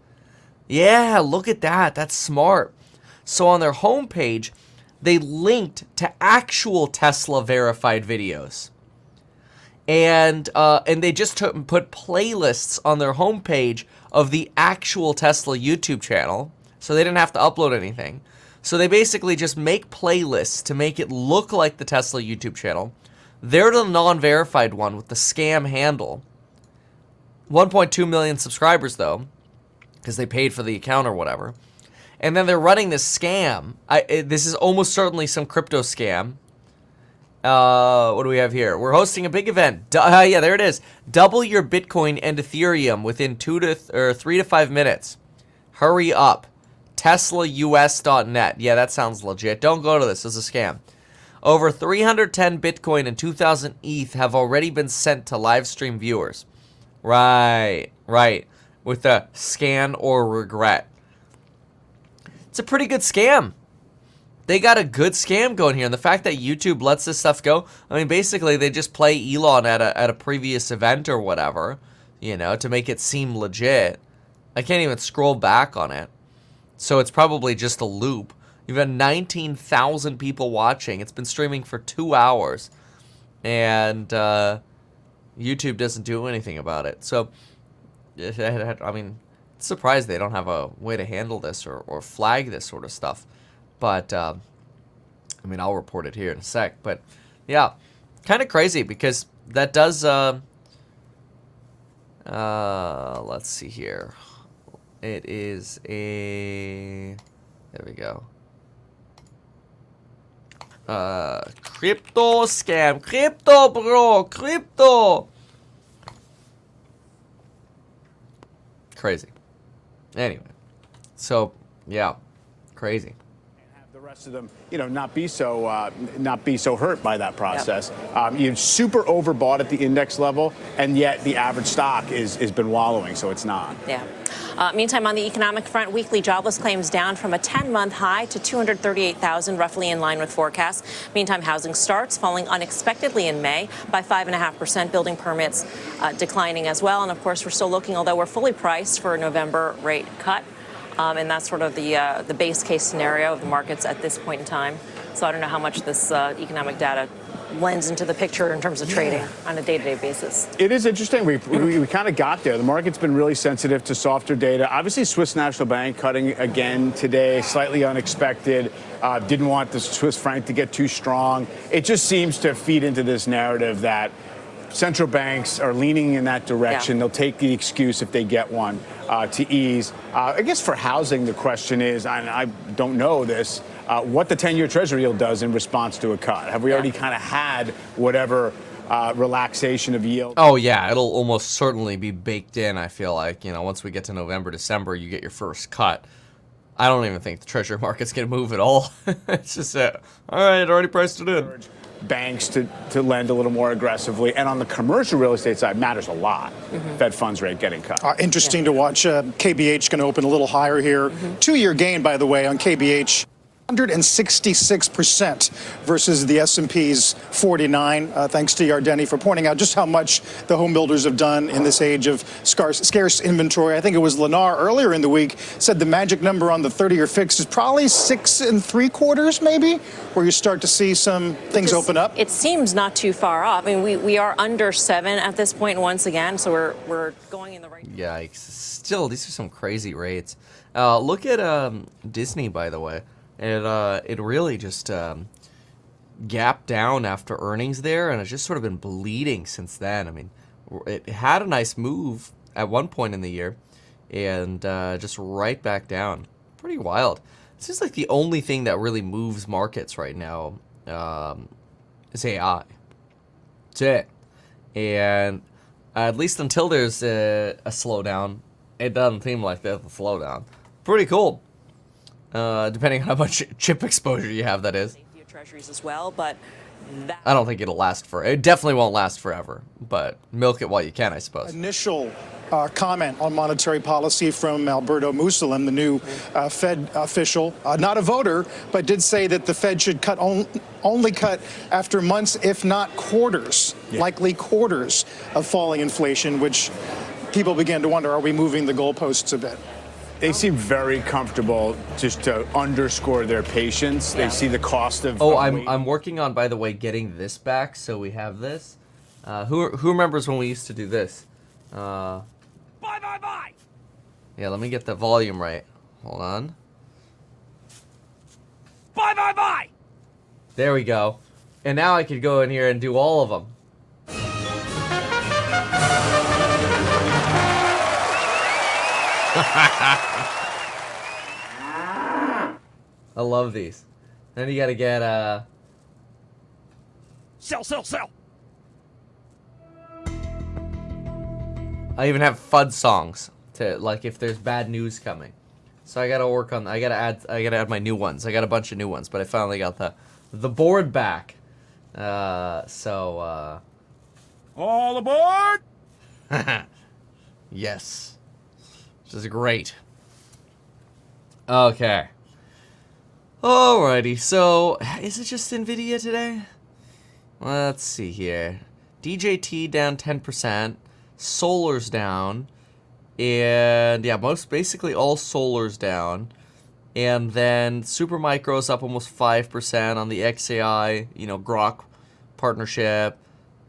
Yeah, look at that. That's smart. So on their homepage, they linked to actual Tesla verified videos. And they just put playlists on their homepage of the actual Tesla YouTube channel. So they didn't have to upload anything. So they basically just make playlists to make it look like the Tesla YouTube channel. They're the non-verified one with the scam handle. 1.2 million subscribers, though, because they paid for the account or whatever. And then they're running this scam. This is almost certainly some crypto scam. What do we have here? We're hosting a big event. Yeah, there it is. Double your Bitcoin and Ethereum within 3 to 5 minutes. Hurry up. TeslaUS.net. Yeah, that sounds legit. Don't go to this. It's a scam. Over 310 Bitcoin and 2,000 ETH have already been sent to live stream viewers. Right. With the scan or regret. It's a pretty good scam. They got a good scam going here. And the fact that YouTube lets this stuff go, I mean, basically they just play Elon at a previous event or whatever, you know, to make it seem legit. I can't even scroll back on it. So it's probably just a loop. You've got 19,000 people watching. It's been streaming for 2 hours. And YouTube doesn't do anything about it. So, I mean, it's surprised they don't have a way to handle this or flag this sort of stuff. But, I mean, I'll report it here in a sec. But, yeah, kind of crazy because that does, let's see here. It is a, there we go. Crypto scam. Crypto, bro. Crypto. Crazy. Anyway. So, yeah. Crazy. The rest of them, you know, not be so hurt by that process. Yep. You're super overbought at the index level, and yet the average stock has been wallowing, so it's not. Yeah. Meantime, on the economic front, weekly jobless claims down from a 10-month high to 238,000, roughly in line with forecasts. Meantime, housing starts falling unexpectedly in May by 5.5%, building permits declining as well. And of course, we're still looking, although we're fully priced for a November rate cut. And that's sort of the base case scenario of the markets at this point in time. So I don't know how much this economic data lends into the picture in terms of trading on a day-to-day basis. It is interesting. We kind of got there. The market's been really sensitive to softer data. Obviously, Swiss National Bank cutting again today, slightly unexpected. Didn't want the Swiss franc to get too strong. It just seems to feed into this narrative that central banks are leaning in that direction. Yeah. They'll take the excuse if they get one to ease. I guess for housing, the question is, and I don't know this, what the 10-year Treasury yield does in response to a cut. Have we already kind of had whatever relaxation of yield? Oh, yeah. It'll almost certainly be baked in, I feel like. You know, once we get to November, December, you get your first cut. I don't even think the Treasury market's going to move at all. It's just, all right, already priced it in. Banks to lend a little more aggressively. And on the commercial real estate side, matters a lot. Fed funds rate getting cut. Interesting to watch. KBH going to open a little higher here. 2-year gain, by the way, on KBH. 166% versus the S&P's 49. Thanks to Yardeni for pointing out just how much the home builders have done in this age of scarce inventory. I think it was Lennar earlier in the week said the magic number on the 30-year fix is probably 6 3/4, maybe, where you start to see some things open up. It seems not too far off. I mean, we are under 7 at this point once again, so we're going in the right direction. Yikes! Still, these are some crazy rates. Look at Disney, by the way. It really just gapped down after earnings there, and it's just sort of been bleeding since then. I mean, it had a nice move at one point in the year, and just right back down. Pretty wild. It seems like the only thing that really moves markets right now is AI. That's it. And at least until there's a slowdown, it doesn't seem like there's a slowdown. Pretty cool. Depending on how much chip exposure you have, that is. Safety of treasuries as well, but I don't think it'll last it definitely won't last forever, but milk it while you can, I suppose. Initial comment on monetary policy from Alberto Musalem, the new Fed official, not a voter, but did say that the Fed should only cut after months, if not quarters, likely quarters of falling inflation, which people began to wonder, are we moving the goalposts a bit? They seem very comfortable just to underscore their patience. They see the cost of. Oh, I'm working on, by the way, getting this back, so we have this. Who remembers when we used to do this? Buy. Yeah, let me get the volume right. Hold on. Buy. There we go. And now I could go in here and do all of them. I love these. Then you gotta get sell. I even have FUD songs to, like, if there's bad news coming. So I gotta work on. I gotta add my new ones. I got a bunch of new ones, but I finally got the board back. All aboard! Yes, which is great. Okay. Alrighty. So is it just Nvidia today? Let's see here. DJT down 10%. Solar's down. And yeah, basically all Solar's down. And then Supermicro's up almost 5% on the XAI, Grok partnership.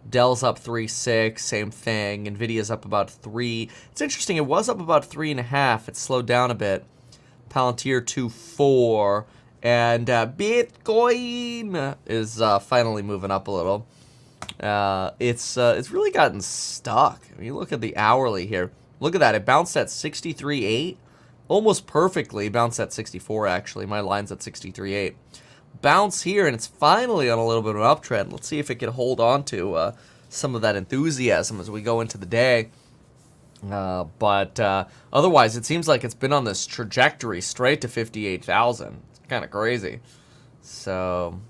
Dell's up 3.6, same thing. Nvidia's up about 3. It's interesting, it was up about 3.5. It slowed down a bit. Palantir 2.4. And Bitcoin is finally moving up a little. It's really gotten stuck. I mean, you look at the hourly here. Look at that. It bounced at 63.8. Almost perfectly bounced at 64, actually. My line's at 63.8. Bounce here, and it's finally on a little bit of an uptrend. Let's see if it can hold on to some of that enthusiasm as we go into the day. But otherwise, it seems like it's been on this trajectory straight to 58,000. It's kind of crazy. So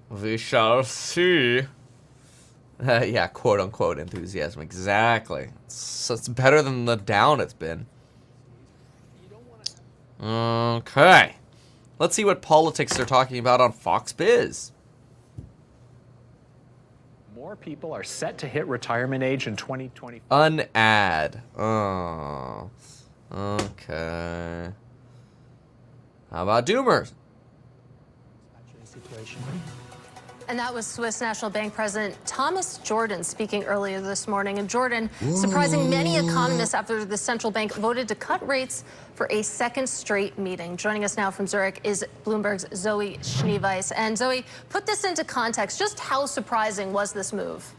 we shall see. Yeah, quote-unquote enthusiasm. Exactly. It's better than the down it's been. Okay. Let's see what politics they're talking about on Fox Biz. More people are set to hit retirement age in 2020. Unad. Oh. Okay. How about Doomers? And that was Swiss National Bank President Thomas Jordan speaking earlier this morning. And Jordan surprising many economists after the central bank voted to cut rates for a second straight meeting. Joining us now from Zurich is Bloomberg's Zoe Schneeweiss. And Zoe, put this into context. Just how surprising was this move?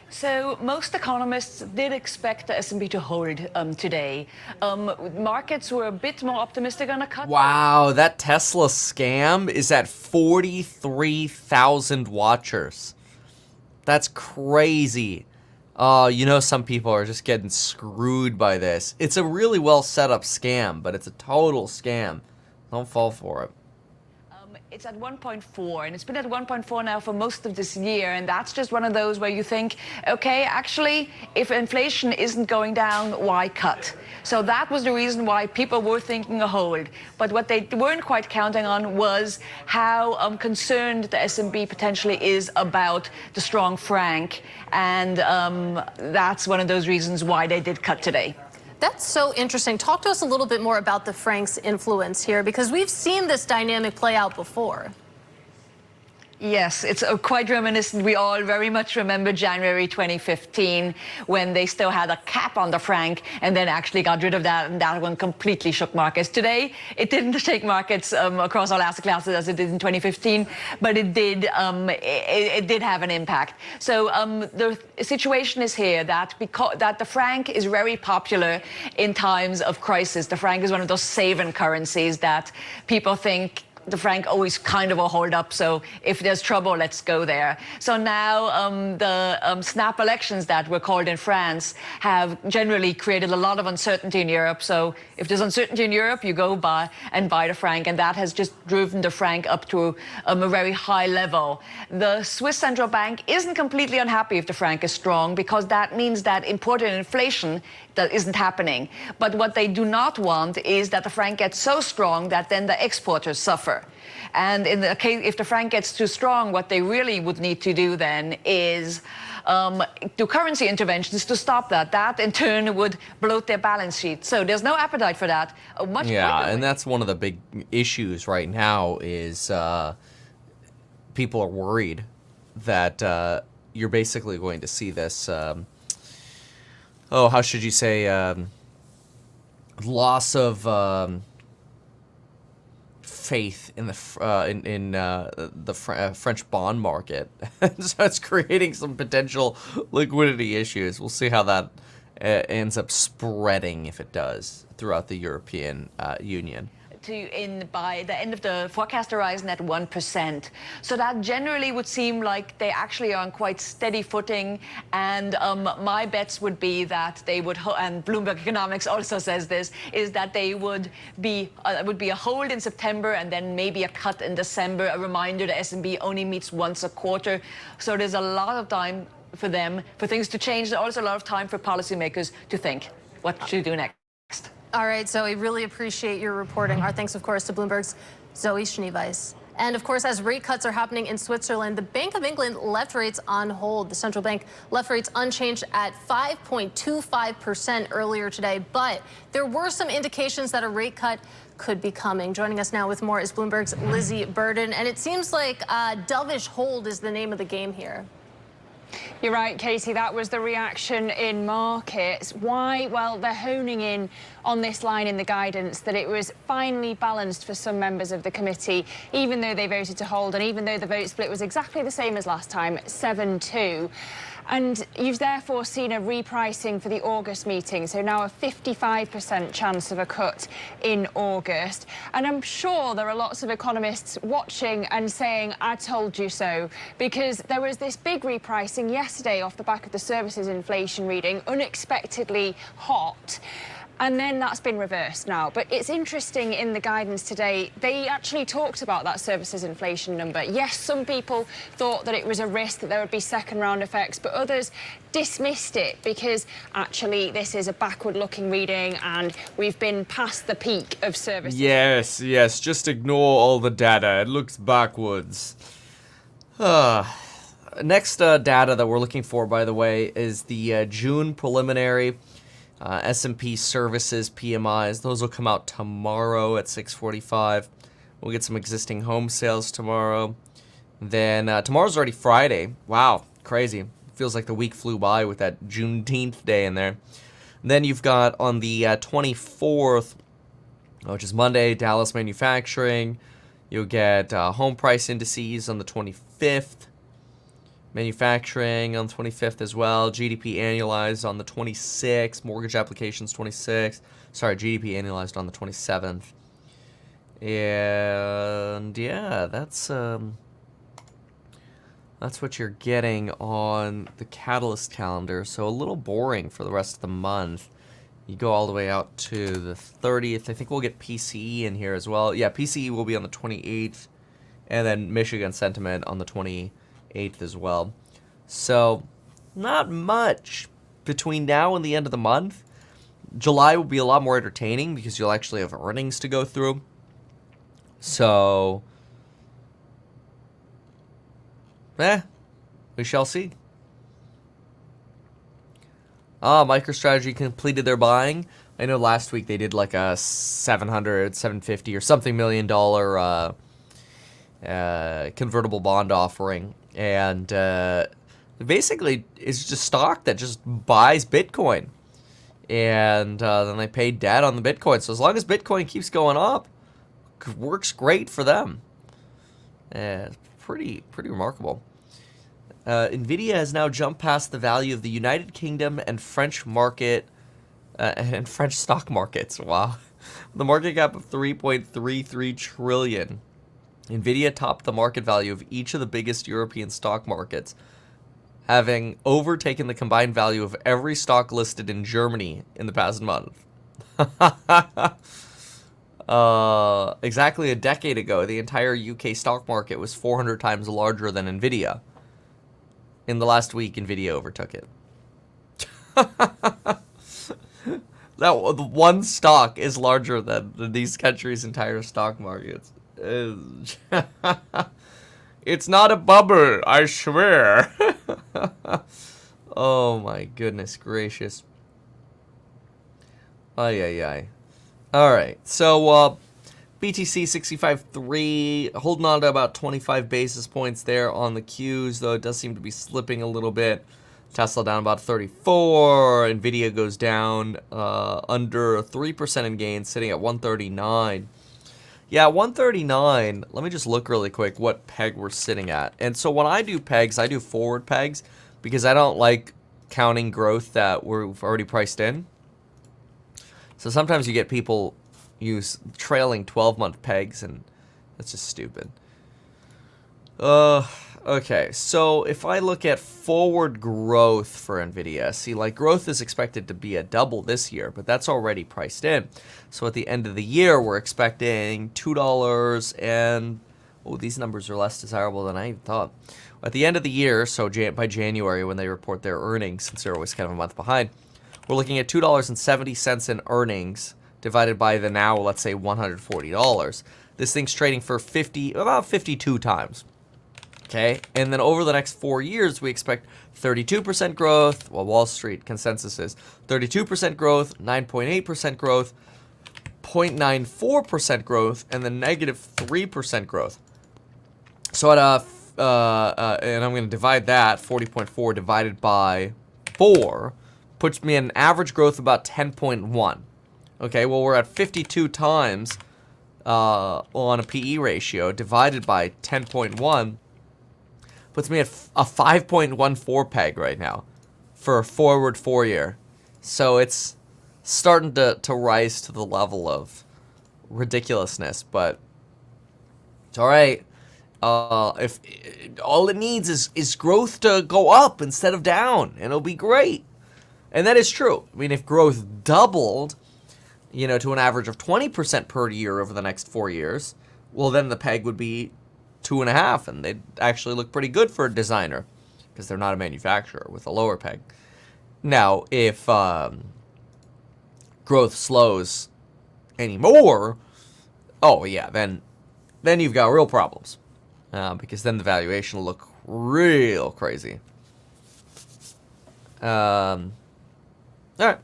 So most economists did expect the S&P to hold today. Markets were a bit more optimistic on a cut. Wow, that Tesla scam is at 43,000 watchers. That's crazy. Some people are just getting screwed by this. It's a really well set up scam, but it's a total scam. Don't fall for it. It's at 1.4, and it's been at 1.4 now for most of this year, and that's just one of those where you think, okay, actually, if inflation isn't going down, why cut? So that was the reason why people were thinking a hold. But what they weren't quite counting on was how concerned the S&P potentially is about the strong franc, and that's one of those reasons why they did cut today. That's so interesting. Talk to us a little bit more about the franc's influence here, because we've seen this dynamic play out before. Yes, it's quite reminiscent. We all very much remember January 2015 when they still had a cap on the franc and then actually got rid of that, and that one completely shook markets. Today, it didn't shake markets across all asset classes as it did in 2015, but it did have an impact. So the situation is here that the franc is very popular in times of crisis. The franc is one of those saving currencies that people think the franc always kind of will hold up, so if there's trouble, let's go there. So now the snap elections that were called in France have generally created a lot of uncertainty in Europe. So if there's uncertainty in Europe, you go buy the franc, and that has just driven the franc up to a very high level. The Swiss central bank isn't completely unhappy if the franc is strong, because that means that imported inflation that isn't happening. But what they do not want is that the franc gets so strong that then the exporters suffer. December. And in the case, if the franc gets too strong, what they really would need to do then is do currency interventions to stop that. That in turn would bloat their balance sheet. So there's no appetite for that. Yeah, and that's one of the big issues right now is people are worried that you're basically going to see this, how should you say, loss of faith in the French bond market. So it's creating some potential liquidity issues. We'll see how that ends up spreading, if it does, throughout the European Union. By the end of the forecast horizon at 1%. So that generally would seem like they actually are on quite steady footing. And my bets would be that they would, and Bloomberg Economics also says this, is that they would be a hold in September and then maybe a cut in December. A reminder, the S&P only meets once a quarter. So there's a lot of time for them, for things to change. There's also a lot of time for policymakers to think what to do next. All right, Zoe, really appreciate your reporting. Our thanks, of course, to Bloomberg's Zoe Schneeweiss. And, of course, as rate cuts are happening in Switzerland, the Bank of England left rates on hold. The central bank left rates unchanged at 5.25% earlier today. But there were some indications that a rate cut could be coming. Joining us now with more is Bloomberg's Lizzie Burden. And it seems like dovish hold is the name of the game here. You're right, Katie. That was the reaction in markets. Why? Well, they're honing in on this line in the guidance that it was finely balanced for some members of the committee, even though they voted to hold and even though the vote split was exactly the same as last time, 7-2. And you've therefore seen a repricing for the August meeting, so now a 55% chance of a cut in August. And I'm sure there are lots of economists watching and saying, I told you so, because there was this big repricing yesterday off the back of the services inflation reading, unexpectedly hot. And then that's been reversed now. But it's interesting in the guidance today, they actually talked about that services inflation number. Yes, some people thought that it was a risk that there would be second round effects, but others dismissed it because actually this is a backward looking reading and we've been past the peak of services. Yes, just ignore all the data. It looks backwards. Next data that we're looking for, by the way, is the June preliminary S&P services PMIs. Those will come out tomorrow at 6:45. We'll get some existing home sales tomorrow. Then tomorrow's already Friday. Wow, crazy. Feels like the week flew by with that Juneteenth day in there. And then you've got on the 24th, which is Monday, Dallas manufacturing. You'll get home price indices on the 25th. Manufacturing on the 25th as well. GDP annualized on the 26th. Mortgage applications 26th. Sorry, GDP annualized on the 27th. And yeah, that's what you're getting on the Catalyst calendar. So a little boring for the rest of the month. You go all the way out to the 30th. I think we'll get PCE in here as well. Yeah, PCE will be on the 28th. And then Michigan sentiment on the 28th as well. So not much between now and the end of the month. July will be a lot more entertaining because you'll actually have earnings to go through. So we shall see. MicroStrategy completed their buying. I know last week they did like a $750 or something million convertible bond offering, and basically it's just stock that just buys Bitcoin, and then they pay debt on the Bitcoin. So as long as Bitcoin keeps going up, it works great for them. Pretty remarkable. Nvidia has now jumped past the value of the United Kingdom and French market and French stock markets. Wow, the market cap of 3.33 trillion. Nvidia topped the market value of each of the biggest European stock markets, having overtaken the combined value of every stock listed in Germany in the past month. Exactly a decade ago, the entire UK stock market was 400 times larger than Nvidia. In the last week, Nvidia overtook it. That one stock is larger than these countries' entire stock markets. It's not a bubble, I swear. Oh my goodness gracious. Ay, ay, ay. Alright, so BTC 65.3, holding on to about 25 basis points there on the Qs, though it does seem to be slipping a little bit. Tesla down about 34, Nvidia goes down under 3% in gains, sitting at 139. Yeah, 139, let me just look really quick what peg we're sitting at. And so when I do pegs, I do forward pegs, because I don't like counting growth that we've already priced in. So sometimes you get people use trailing 12-month pegs, and that's just stupid. Okay, so if I look at forward growth for Nvidia, see, like, growth is expected to be a double this year, but that's already priced in. So at the end of the year, we're expecting $2 and, oh, these numbers are less desirable than I thought. At the end of the year, so by January when they report their earnings, since they're always kind of a month behind, we're looking at $2.70 in earnings divided by the now, let's say, $140. This thing's trading for about 52 times. Okay, and then over the next 4 years, we expect 32% growth. Well, Wall Street consensus is 32% growth, 9.8% growth, 0.94% growth, and then negative 3% growth. So at and I'm going to divide that, 40.4 divided by 4, puts me at an average growth of about 10.1. Okay, well, we're at 52 times on a PE ratio divided by 10.1. Puts me at a 5.14 peg right now for a forward 4-year. So it's starting to rise to the level of ridiculousness, but it's all right. If all it needs is growth to go up instead of down, and it'll be great. And that is true. I mean, if growth doubled, you know, to an average of 20% per year over the next 4 years, well, then the peg would be 2.5, and they'd actually look pretty good for a designer because they're not a manufacturer with a lower peg. Now, if growth slows anymore, oh yeah, then you've got real problems because then the valuation will look real crazy. All right.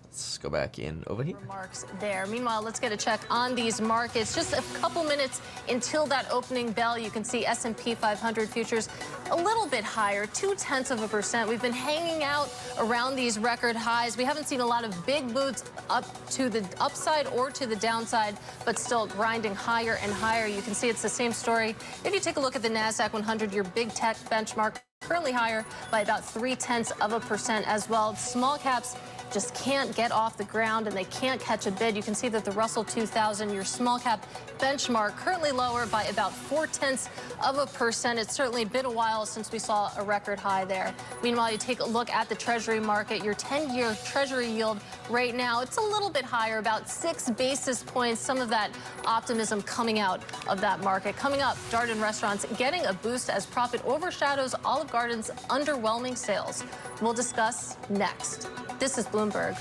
Let's go back in over here. Remarks there. Meanwhile, let's get a check on these markets. Just a couple minutes until that opening bell, you can see S&P 500 futures a little bit higher, 0.2%. We've been hanging out around these record highs. We haven't seen a lot of big moves up to the upside or to the downside, but still grinding higher and higher. You can see it's the same story. If you take a look at the NASDAQ 100, your big tech benchmark, currently higher by about 0.3% as well. Small caps just can't get off the ground, and they can't catch a bid. You can see that the Russell 2000, your small cap benchmark, currently lower by about 0.4%. It's certainly been a while since we saw a record high there. Meanwhile, you take a look at the Treasury market. Your 10-year Treasury yield right now, it's a little bit higher, about 6 basis points. Some of that optimism coming out of that market. Coming up, Darden Restaurants getting a boost as profit overshadows Olive Garden's underwhelming sales. We'll discuss next. This is Bloomberg.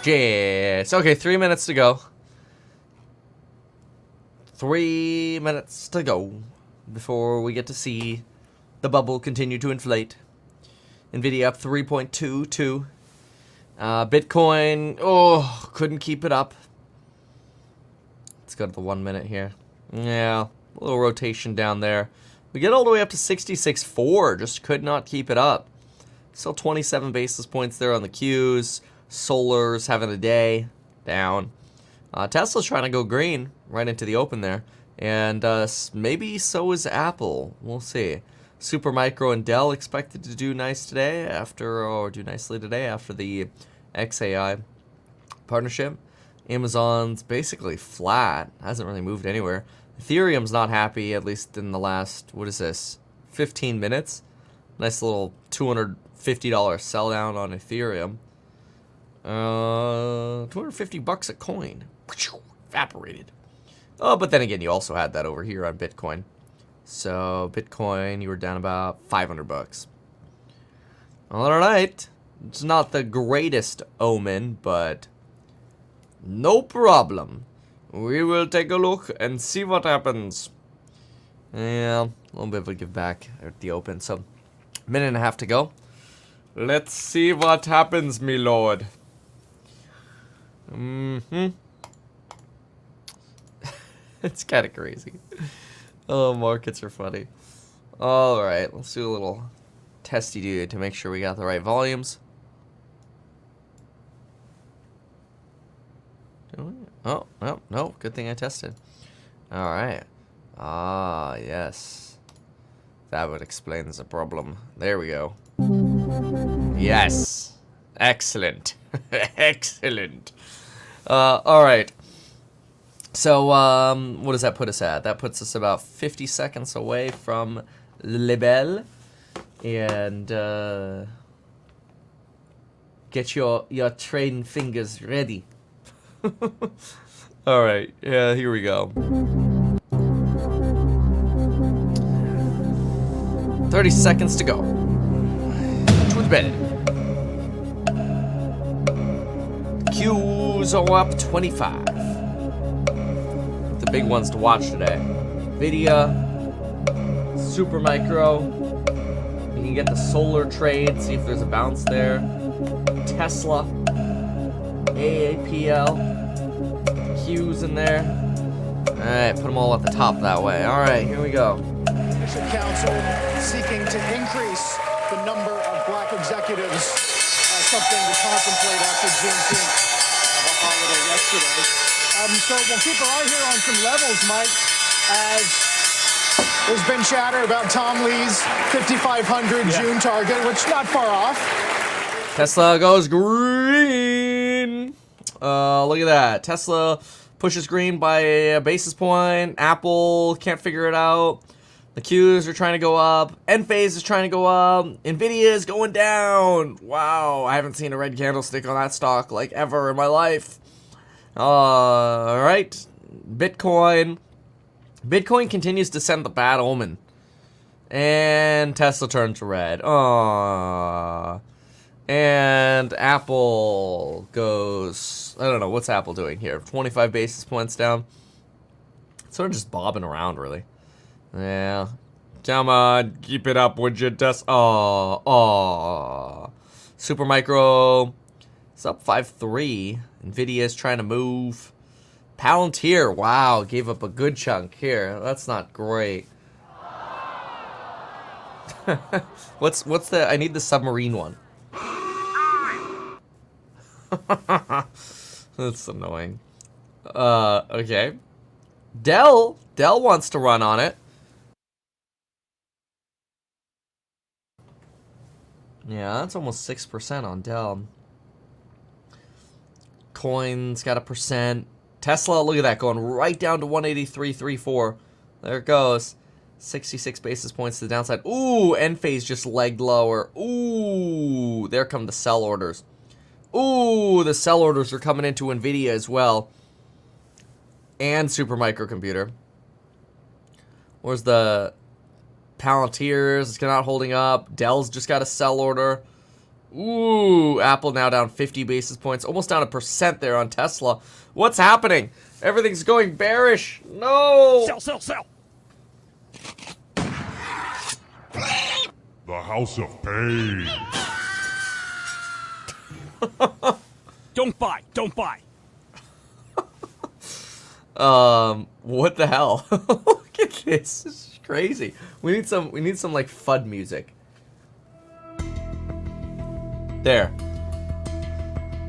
Yes. Okay, 3 minutes to go. 3 minutes to go before we get to see the bubble continue to inflate. Nvidia up 3.22. Bitcoin, oh, couldn't keep it up. Let's go to the 1 minute here. Yeah, a little rotation down there. We get all the way up to 66.4, just could not keep it up. Still 27 basis points there on the Qs. Solar's having a day, down. Tesla's trying to go green right into the open there. And maybe so is Apple. We'll see. Supermicro and Dell expected to do nice today do nicely today after the XAI partnership. Amazon's basically flat, hasn't really moved anywhere. Ethereum's not happy, at least in the last, 15 minutes. Nice little $250 sell down on Ethereum. $250 a coin. Evaporated. Oh, but then again, you also had that over here on Bitcoin. So Bitcoin, you were down about $500. All right. It's not the greatest omen, but no problem. We will take a look and see what happens. Yeah, a little bit of a give back at the open. So, minute and a half to go. Let's see what happens, me lord. It's kind of crazy. Oh, markets are funny. All right, let's do a little testy dude to make sure we got the right volumes. Oh, no, good thing I tested. All right. Ah, yes. That would explain the problem. There we go. Yes. Excellent. Excellent. All right. So, what does that put us at? That puts us about 50 seconds away from Le Bel. And, get your trading fingers ready. All right. Yeah, here we go. 30 seconds to go. To the bed. Qs are up 25. The big ones to watch today. Nvidia, Supermicro. You can get the solar trade, see if there's a bounce there. Tesla, AAPL, Qs in there. All right, put them all at the top that way. All right, here we go. Council seeking to increase the number of black executives, something to contemplate after Juneteenth, the holiday yesterday. So we'll keep our eye here on some levels, Mike, as there's been chatter about Tom Lee's 5,500 June target, which is not far off. Tesla goes green. Look at that. Tesla pushes green by a basis point. Apple can't figure it out. The Qs are trying to go up. Enphase is trying to go up. Nvidia is going down. Wow, I haven't seen a red candlestick on that stock like ever in my life. All right. Bitcoin continues to send the bad omen. And Tesla turns red. Aww. And Apple goes, I don't know, what's Apple doing here? 25 basis points down. Sort of just bobbing around, really. Yeah. Come on, keep it up, would you, Tess? Oh. Supermicro is up 5.3. Nvidia is trying to move. Palantir, wow, gave up a good chunk here. That's not great. What's the? I need the submarine one. That's annoying. Okay. Dell wants to run on it. Yeah, that's almost 6% on Dell. Coin's got 1%. Tesla, look at that, going right down to 183.34. There it goes. 66 basis points to the downside. Ooh, Enphase just legged lower. Ooh, there come the sell orders. Ooh, the sell orders are coming into Nvidia as well. And Supermicro. Where's the Palantirs? It's not holding up. Dell's just got a sell order. Ooh, Apple now down 50 basis points. Almost down 1% there on Tesla. What's happening? Everything's going bearish. No! Sell. The House of Pain. Don't buy. What the hell? Look at this. This is crazy. We need some like FUD music. There.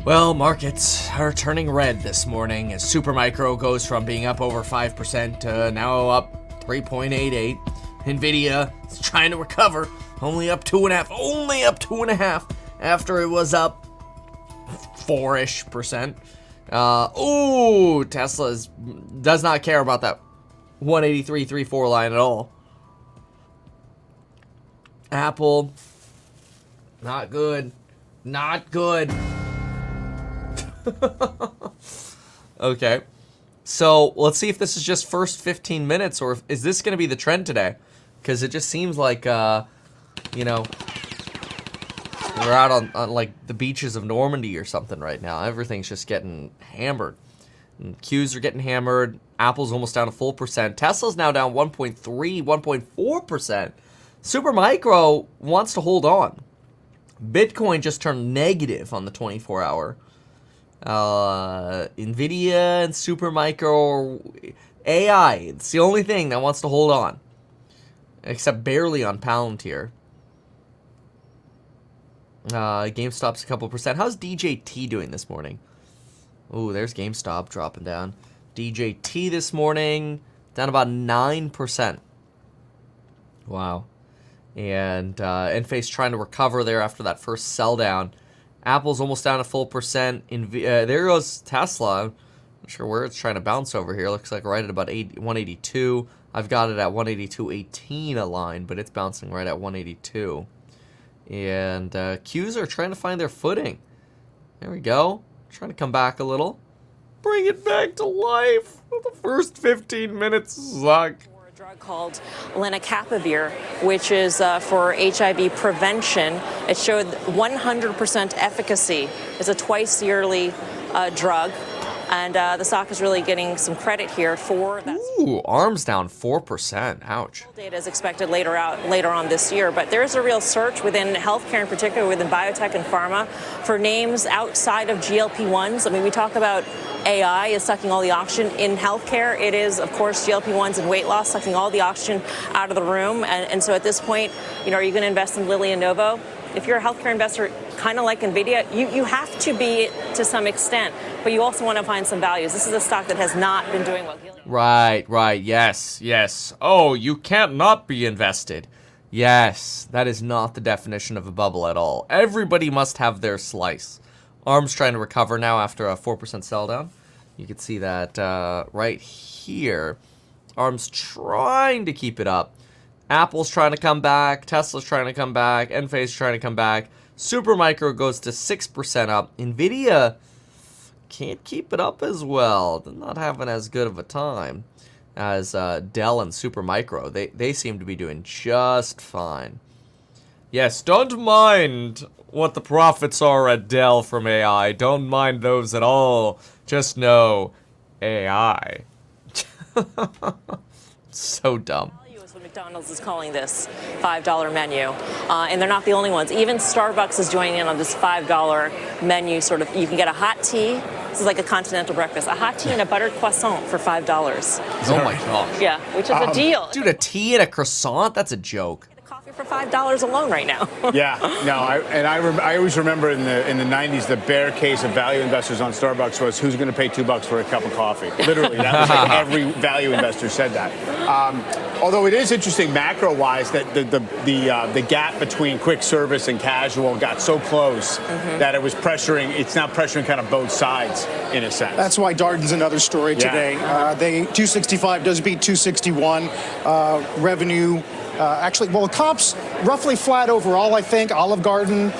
Well, markets are turning red this morning as Supermicro goes from being up over 5% to now up 3.88. Nvidia is trying to recover, only up 2.5 after it was up 4-ish%. Ooh, Tesla does not care about that 183.34 line at all. Apple, not good. Not good. Okay. So, let's see if this is just first 15 minutes or is this going to be the trend today? Because it just seems like, you know, We're out on like the beaches of Normandy or something right now. Everything's just getting hammered. And Qs are getting hammered. Apple's almost down a full percent. Tesla's now down 1.3, 1.4%. Supermicro wants to hold on. Bitcoin just turned negative on the 24-hour. Nvidia and Supermicro, AI, it's the only thing that wants to hold on. Except barely on Palantir. GameStop's a couple percent. How's DJT doing this morning? Ooh, there's GameStop dropping down. DJT this morning, down about 9%. Wow. And Enphase trying to recover there after that first sell down. Apple's almost down a full percent. There goes Tesla. I'm not sure where it's trying to bounce over here. Looks like right at about 182. I've got it at 182.18 a line, but it's bouncing right at 182. And Qs are trying to find their footing. There we go. Trying to come back a little. Bring it back to life. The first 15 minutes suck. A drug called lenacapavir, which is for HIV prevention. It showed 100% efficacy. It's a twice yearly drug. And the stock is really getting some credit here for that. Ooh, ARM's down 4%. Ouch. Data is expected later on this year, but there's a real search within healthcare, in particular within biotech and pharma, for names outside of GLP-1s. I mean, we talk about AI is sucking all the oxygen in healthcare. It is, of course, GLP-1s and weight loss sucking all the oxygen out of the room. And so at this point, are you going to invest in Lilly and Novo? If you're a healthcare investor, kind of like Nvidia, you have to be to some extent, but you also want to find some values. This is a stock that has not been doing well. Right, yes. Oh, you can't not be invested. Yes, that is not the definition of a bubble at all. Everybody must have their slice. ARM's trying to recover now after a 4% sell down. You can see that right here. ARM's trying to keep it up. Apple's trying to come back. Tesla's trying to come back. Enphase trying to come back. Supermicro goes to 6% up. Nvidia can't keep it up as well. They're not having as good of a time as Dell and Supermicro. They seem to be doing just fine. Yes, don't mind what the profits are at Dell from AI. Don't mind those at all. Just know AI. So dumb. McDonald's is calling this $5 menu, and they're not the only ones. Even Starbucks is joining in on this $5 menu. Sort of, you can get a hot tea. This is like a continental breakfast. A hot tea and a buttered croissant for $5. Oh my gosh. Yeah, which is a deal. Dude, a tea and a croissant? That's a joke. Coffee for $5 alone right now. Yeah, no, I always remember in the 90s the bear case of value investors on Starbucks was who's going to pay $2 for a cup of coffee. Literally, that was like every value investor said that. Although it is interesting macro-wise that the gap between quick service and casual got so close that it was pressuring. It's now pressuring kind of both sides in a sense. That's why Darden's another story today. 265 does beat 261 revenue. Actually, comps roughly flat overall, I think. Olive Garden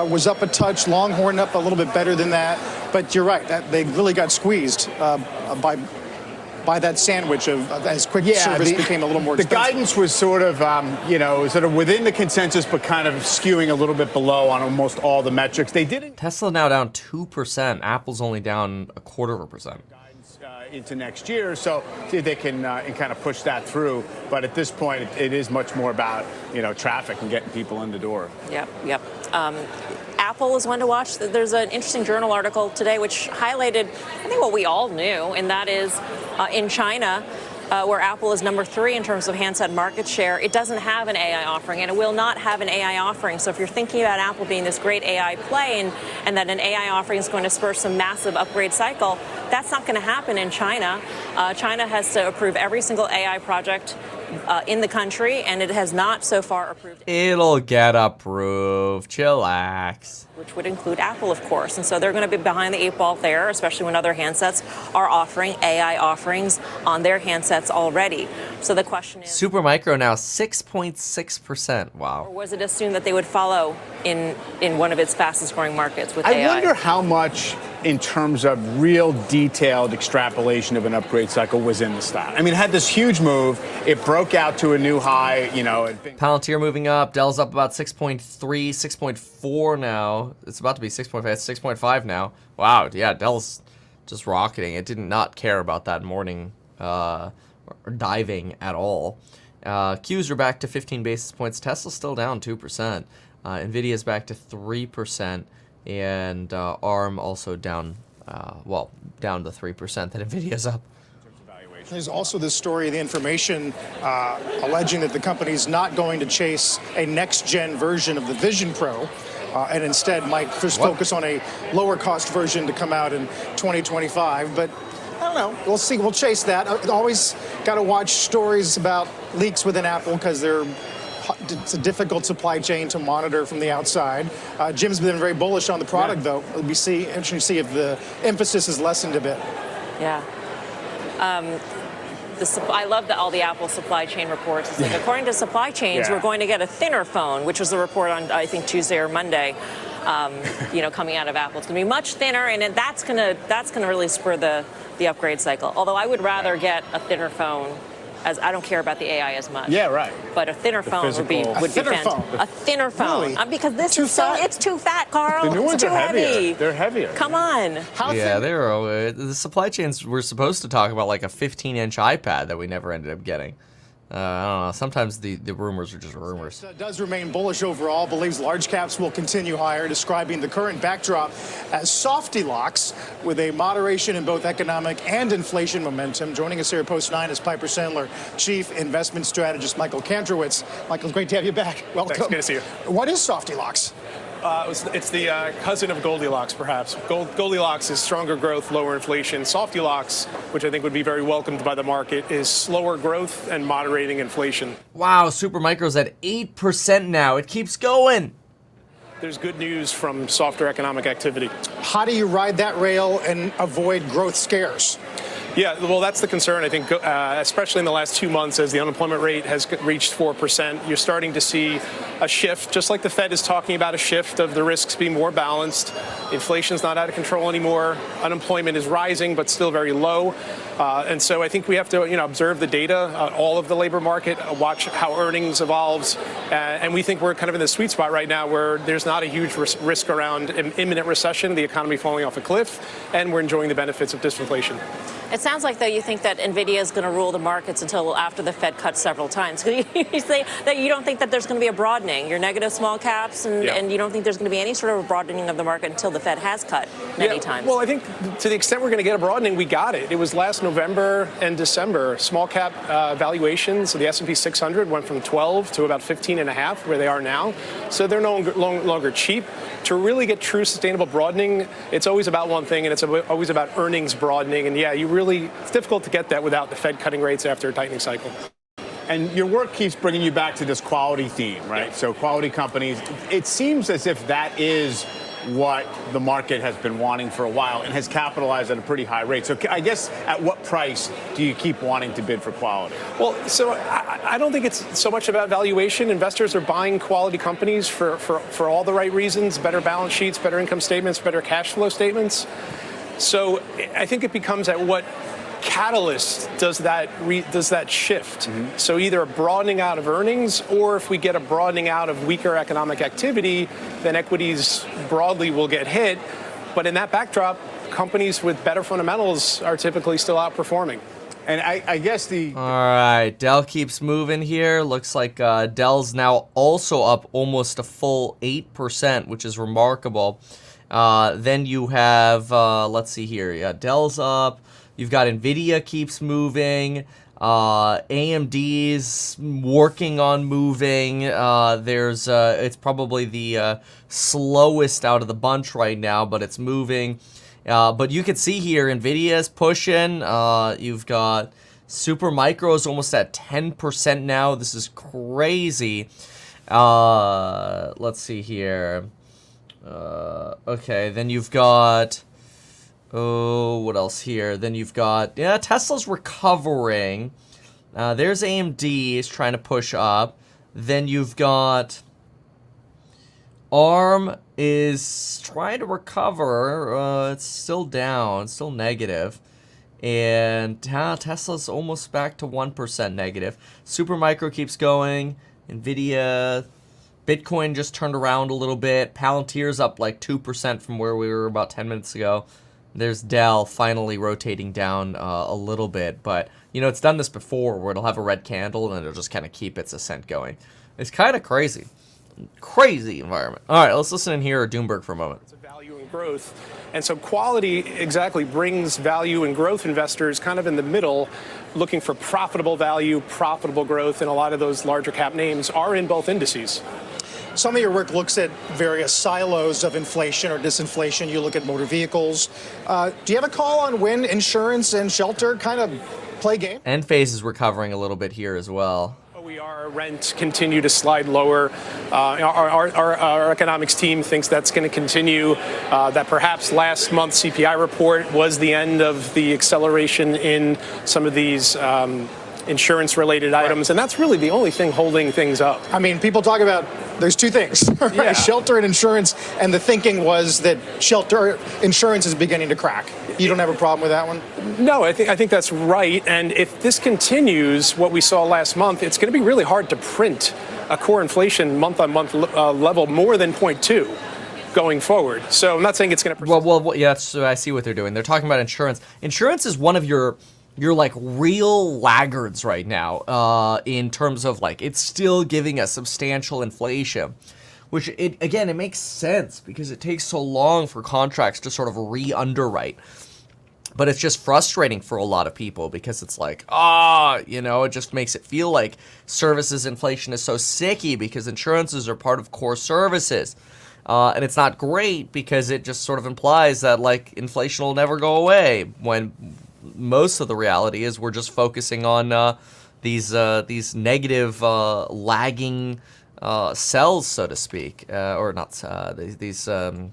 was up a touch, Longhorn up a little bit better than that. But you're right, that they really got squeezed by that sandwich of as quick service became a little more expensive. The guidance was sort of within the consensus, but kind of skewing a little bit below on almost all the metrics. They didn't. Tesla now down 2%. Apple's only down 0.25%. Into next year, so see if they can kind of push that through. But at this point, it is much more about traffic and getting people in the door. Yep. Apple is one to watch. There's an interesting journal article today which highlighted, I think, what we all knew, and that is in China, where Apple is number 3 in terms of handset market share, it doesn't have an AI offering, and it will not have an AI offering. So if you're thinking about Apple being this great AI play and that an AI offering is going to spur some massive upgrade cycle, that's not going to happen in China. China has to approve every single AI project in the country, and it has not so far approved. It'll get approved. Chillax. Which would include Apple, of course. And so they're going to be behind the 8 ball there, especially when other handsets are offering AI offerings on their handsets already. So the question is, Supermicro now 6.6%. Wow. Or was it assumed that they would follow in one of its fastest growing markets with AI? I wonder how much in terms of real detailed extrapolation of an upgrade cycle was in the stock. I mean, it had this huge move. It broke out to a new high, you know. Palantir moving up. Dell's up about 6.3, 6.4 now. It's about to be 6.5. It's 6.5 now. Wow, yeah, Dell's just rocketing. It did not care about that morning or diving at all. Qs are back to 15 basis points. Tesla's still down 2%. Nvidia's back to 3%. And ARM also down, down to 3%. That Nvidia's up. There's also this story, the information alleging that the company's not going to chase a next-gen version of the Vision Pro, and instead might just focus on a lower-cost version to come out in 2025. But I don't know. We'll see. We'll chase that. Always got to watch stories about leaks within Apple because it's a difficult supply chain to monitor from the outside. Jim's been very bullish on the product, though. It'll be interesting to see if the emphasis is lessened a bit. Yeah. I love all the Apple supply chain reports. It's like, according to supply chains, we're going to get a thinner phone, which was the report on, I think, Tuesday or Monday, coming out of Apple. It's going to be much thinner, and that's going to really spur the upgrade cycle. Although I would rather get a thinner phone, as I don't care about the AI as much. Yeah, right. But a thinner phone would be fantastic. A thinner phone. Really? Because this is it's too fat, Carl. The new ones it's too are heavier. heavy. They're heavier. Come on. Yeah, the supply chains were supposed to talk about like a 15-inch iPad that we never ended up getting. I don't know. Sometimes the rumors are just rumors. Does remain bullish overall, believes large caps will continue higher, describing the current backdrop as softy locks with a moderation in both economic and inflation momentum. Joining us here at Post 9 is Piper Sandler Chief Investment Strategist Michael Kandrowicz. Michael, it's great to have you back. Welcome. Thanks, good to see you. What is softy locks? It's the cousin of Goldilocks, perhaps. Goldilocks is stronger growth, lower inflation. Softylocks, which I think would be very welcomed by the market, is slower growth and moderating inflation. Wow, Supermicro's at 8% now. It keeps going. There's good news from softer economic activity. How do you ride that rail and avoid growth scares? Yeah, well, that's the concern, I think, especially in the last 2 months as the unemployment rate has reached 4%. You're starting to see a shift, just like the Fed is talking about a shift of the risks being more balanced. Inflation's not out of control anymore. Unemployment is rising, but still very low. And so I think we have to, observe the data, all of the labor market, watch how earnings evolves. And we think we're kind of in the sweet spot right now where there's not a huge risk around an imminent recession, the economy falling off a cliff, and we're enjoying the benefits of disinflation. It sounds like, though, you think that Nvidia is going to rule the markets until after the Fed cuts several times. You say that you don't think that there's going to be a broadening. You're negative small caps, and you don't think there's going to be any sort of a broadening of the market until the Fed has cut many times. Well, I think to the extent we're going to get a broadening, we got it. It was last November and December. Small cap valuations, so the S&P 600 went from 12 to about 15.5, where they are now. So they're no longer cheap. To really get true sustainable broadening, it's always about one thing, and it's always about earnings broadening. And it's difficult to get that without the Fed cutting rates after a tightening cycle. And your work keeps bringing you back to this quality theme, right? Yeah. So quality companies, it seems as if that is what the market has been wanting for a while and has capitalized at a pretty high rate. So I guess at what price do you keep wanting to bid for quality? Well, so I don't think it's so much about valuation. Investors are buying quality companies for all the right reasons: better balance sheets, better income statements, better cash flow statements. So I think it becomes at what catalyst does that shift? Mm-hmm. So either a broadening out of earnings, or if we get a broadening out of weaker economic activity, then equities broadly will get hit. But in that backdrop, companies with better fundamentals are typically still outperforming. And I guess All right, Dell keeps moving here. Looks like Dell's now also up almost a full 8%, which is remarkable. Then you have, let's see here. Yeah, Dell's up. You've got Nvidia keeps moving. AMD's working on moving. It's probably the slowest out of the bunch right now, but it's moving. But you can see here, Nvidia's pushing. You've got Supermicro's almost at 10% now. This is crazy. Let's see here. Okay, then you've got... what else here? Then you've got, Tesla's recovering. There's AMD is trying to push up. Then you've got, ARM is trying to recover. It's still down, still negative. And Tesla's almost back to 1% negative. Supermicro keeps going. Nvidia, Bitcoin just turned around a little bit. Palantir's up like 2% from where we were about 10 minutes ago. There's Dell finally rotating down a little bit. But, you know, it's done this before where it'll have a red candle and then it'll just kind of keep its ascent going. It's kind of crazy. Crazy environment. All right, let's listen in here at Doomberg for a moment. Value and growth. And so quality exactly brings value and growth investors kind of in the middle, looking for profitable value, profitable growth, and a lot of those larger cap names are in both indices. Some of your work looks at various silos of inflation or disinflation. You look at motor vehicles. Do you have a call on when insurance and shelter kind of play game? Enphase is recovering a little bit here as well. Our rent continue to slide lower. Our economics team thinks that's going to continue. That perhaps last month's CPI report was the end of the acceleration in some of these insurance-related items, and that's really the only thing holding things up. I mean, people talk about there's two things, right? Yeah. Shelter and insurance, and the thinking was that shelter insurance is beginning to crack. You don't have a problem with that one? No, I think that's right. And if this continues, what we saw last month, it's going to be really hard to print a core inflation month-on-month level more than 0.2 going forward. So I'm not saying it's going to. Well, yeah, I see what they're doing. They're talking about insurance. Insurance is one of your like real laggards right now in terms of like it's still giving us substantial inflation, which it makes sense because it takes so long for contracts to sort of re-underwrite. But it's just frustrating for a lot of people because it's like, it just makes it feel like services inflation is so sicky because insurances are part of core services. And it's not great because it just sort of implies that like inflation will never go away when most of the reality is we're just focusing on these negative lagging cells, so to speak, or not these data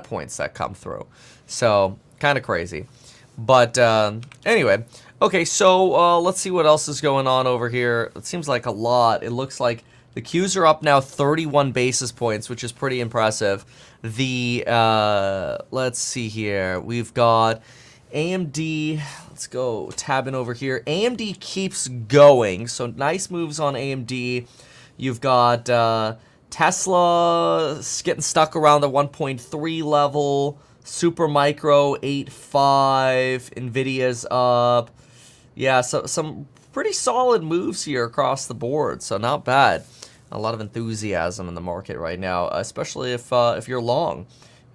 points that come through. So kind of crazy. But anyway, okay, so let's see what else is going on over here. It seems like a lot. It looks like the Qs are up now 31 basis points, which is pretty impressive. The let's see here. We've got AMD, let's go tabbing over here. AMD keeps going, so nice moves on AMD. You've got Tesla getting stuck around the 1.3 level. Supermicro 8.5. Nvidia's up. Yeah, so some pretty solid moves here across the board, so not bad. A lot of enthusiasm in the market right now, especially if you're long.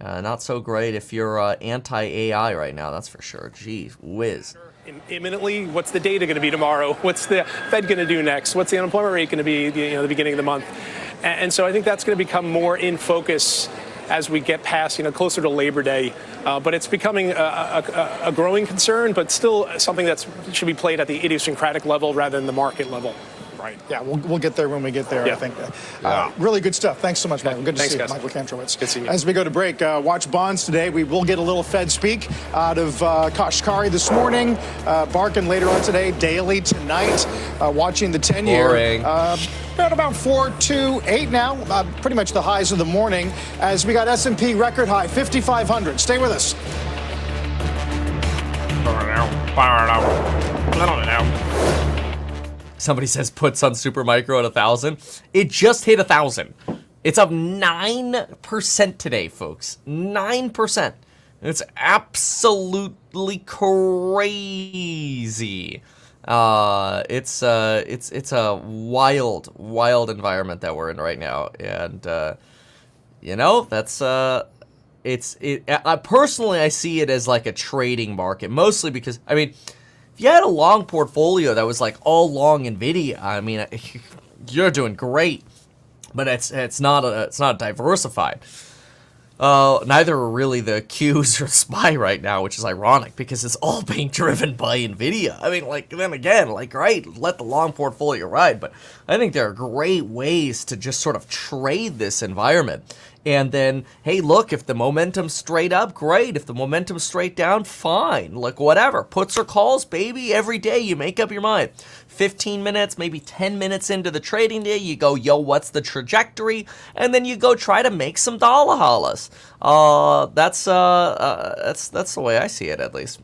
Not so great if you're anti-AI right now, that's for sure. Gee whiz. Imminently, what's the data going to be tomorrow? What's the Fed going to do next? What's the unemployment rate going to be the beginning of the month? And so I think that's going to become more in focus as we get past, closer to Labor Day. But it's becoming a growing concern, but still something that should be played at the idiosyncratic level rather than the market level. Right. Yeah, we'll get there when we get there, Yeah. I think. Really good stuff. Thanks so much, Michael. Good to Thanks, see you, guys. Michael Kantrowitz. Good seeing you. As we go to break, watch bonds today. We will get a little Fed speak out of Kashkari this morning. Barkin later on today. Daily tonight. Watching the 10-year. Boring. About 4.28 now. Pretty much the highs of the morning. As we got S&P record high, 5,500. Stay with us. Somebody says puts on Supermicro at 1,000. It just hit 1,000. It's up 9% today, folks. 9%. It's absolutely crazy. It's a wild environment that we're in right now, and that's personally I see it as like a trading market, mostly because if you had a long portfolio that was like all long Nvidia, you're doing great, but it's not diversified. Neither are really the Qs or SPY right now, which is ironic because it's all being driven by Nvidia. Then again, right, let the long portfolio ride, but I think there are great ways to just sort of trade this environment. And then, hey, look, if the momentum's straight up, great. If the momentum's straight down, fine. Like, whatever. Puts or calls, baby. Every day you make up your mind. 15 minutes, maybe 10 minutes into the trading day, you go, yo, what's the trajectory? And then you go try to make some dollar hollers. That's the way I see it, at least.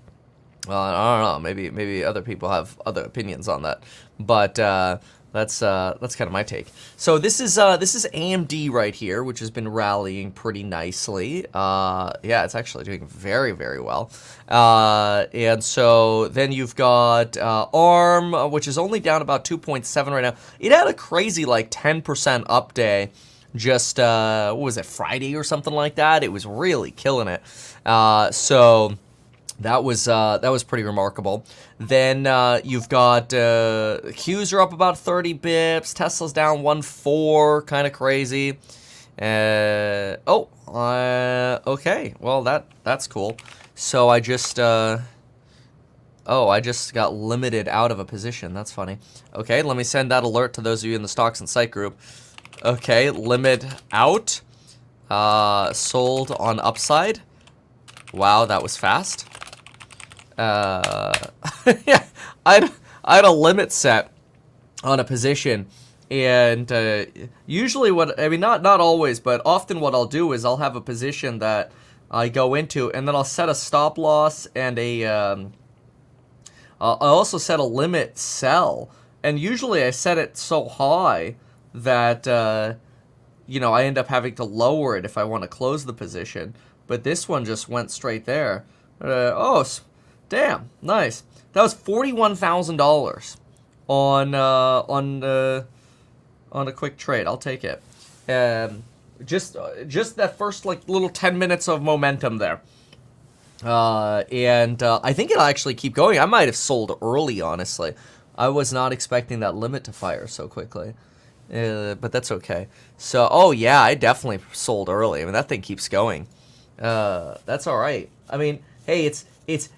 I don't know. Maybe other people have other opinions on that, but that's kind of my take. So this is AMD right here, which has been rallying pretty nicely. Yeah, it's actually doing very, very well. And so then you've got ARM, which is only down about 2.7 right now. It had a crazy like 10% up day. Just what was it, Friday or something like that? It was really killing it. So. That was pretty remarkable. Then you've got Qs are up about 30 bips. Tesla's down 1.4, kind of crazy. Okay. Well, that's cool. So I just got limited out of a position. That's funny. Okay, let me send that alert to those of you in the Stocks and Psych group. Okay, limit out. Sold on upside. Wow, that was fast. Yeah, I had a limit set on a position, and usually not always, but often what I'll do is I'll have a position that I go into, and then I'll set a stop loss and I'll also set a limit sell, and usually I set it so high that I end up having to lower it if I want to close the position, but this one just went straight there. Damn, nice. That was $41,000 on a quick trade. I'll take it. Just that first like little 10 minutes of momentum there. And I think it'll actually keep going. I might have sold early, honestly. I was not expecting that limit to fire so quickly. But that's okay. So, oh yeah, I definitely sold early. I mean, that thing keeps going. That's all right. I mean, hey, it's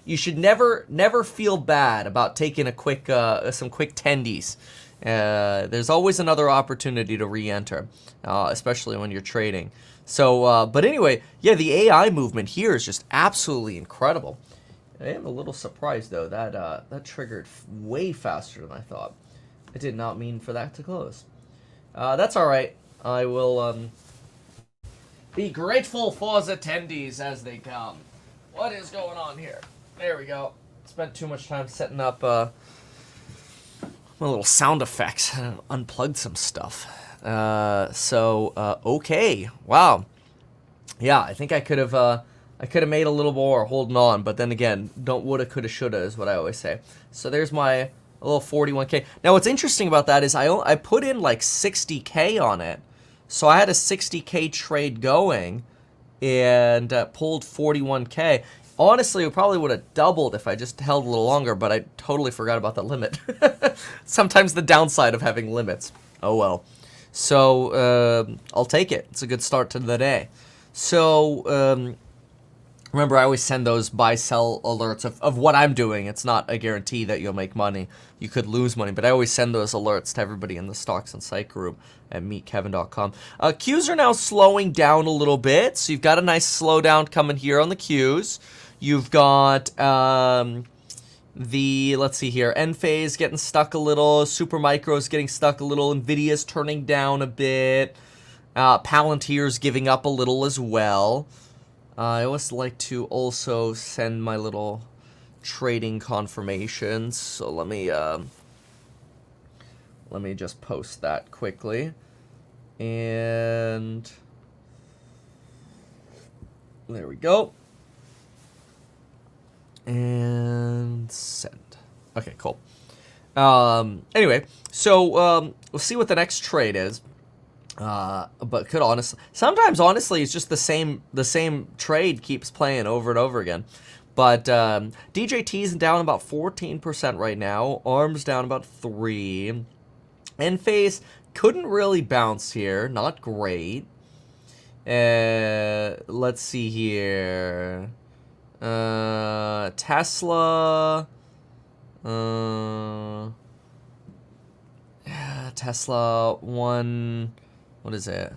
you should never feel bad about taking some quick tendies. There's always another opportunity to re-enter, especially when you're trading. So, but anyway, yeah, the AI movement here is just absolutely incredible. I am a little surprised though that that triggered way faster than I thought. I did not mean for that to close. That's all right. I will be grateful for the tendies as they come. What is going on here? There we go. Spent too much time setting up my little sound effects. I unplugged some stuff. Okay. Wow. Yeah, I think I could have made a little more holding on, but then again, don't woulda, coulda, shoulda is what I always say. So there's my little 41K. Now what's interesting about that is I put in like 60K on it. So I had a 60K trade going and pulled 41K. Honestly, it probably would have doubled if I just held a little longer, but I totally forgot about the limit. Sometimes the downside of having limits. Oh well. So I'll take it. It's a good start to the day. So remember, I always send those buy-sell alerts of what I'm doing. It's not a guarantee that you'll make money. You could lose money, but I always send those alerts to everybody in the Stocks and Psych group at meetkevin.com. Qs are now slowing down a little bit, so you've got a nice slowdown coming here on the Qs. You've got let's see here, Enphase getting stuck a little, Supermicro's getting stuck a little, Nvidia's turning down a bit, Palantir's giving up a little as well. I always like to also send my little trading confirmations. So let me just post that quickly. And there we go. And send. Okay, cool. Anyway, so we'll see what the next trade is. But could sometimes honestly it's just the same trade keeps playing over and over again. But DJT's down about 14% right now. ARM's down about 3%. Enphase couldn't really bounce here, not great. Let's see here. Tesla. Tesla won. What is it?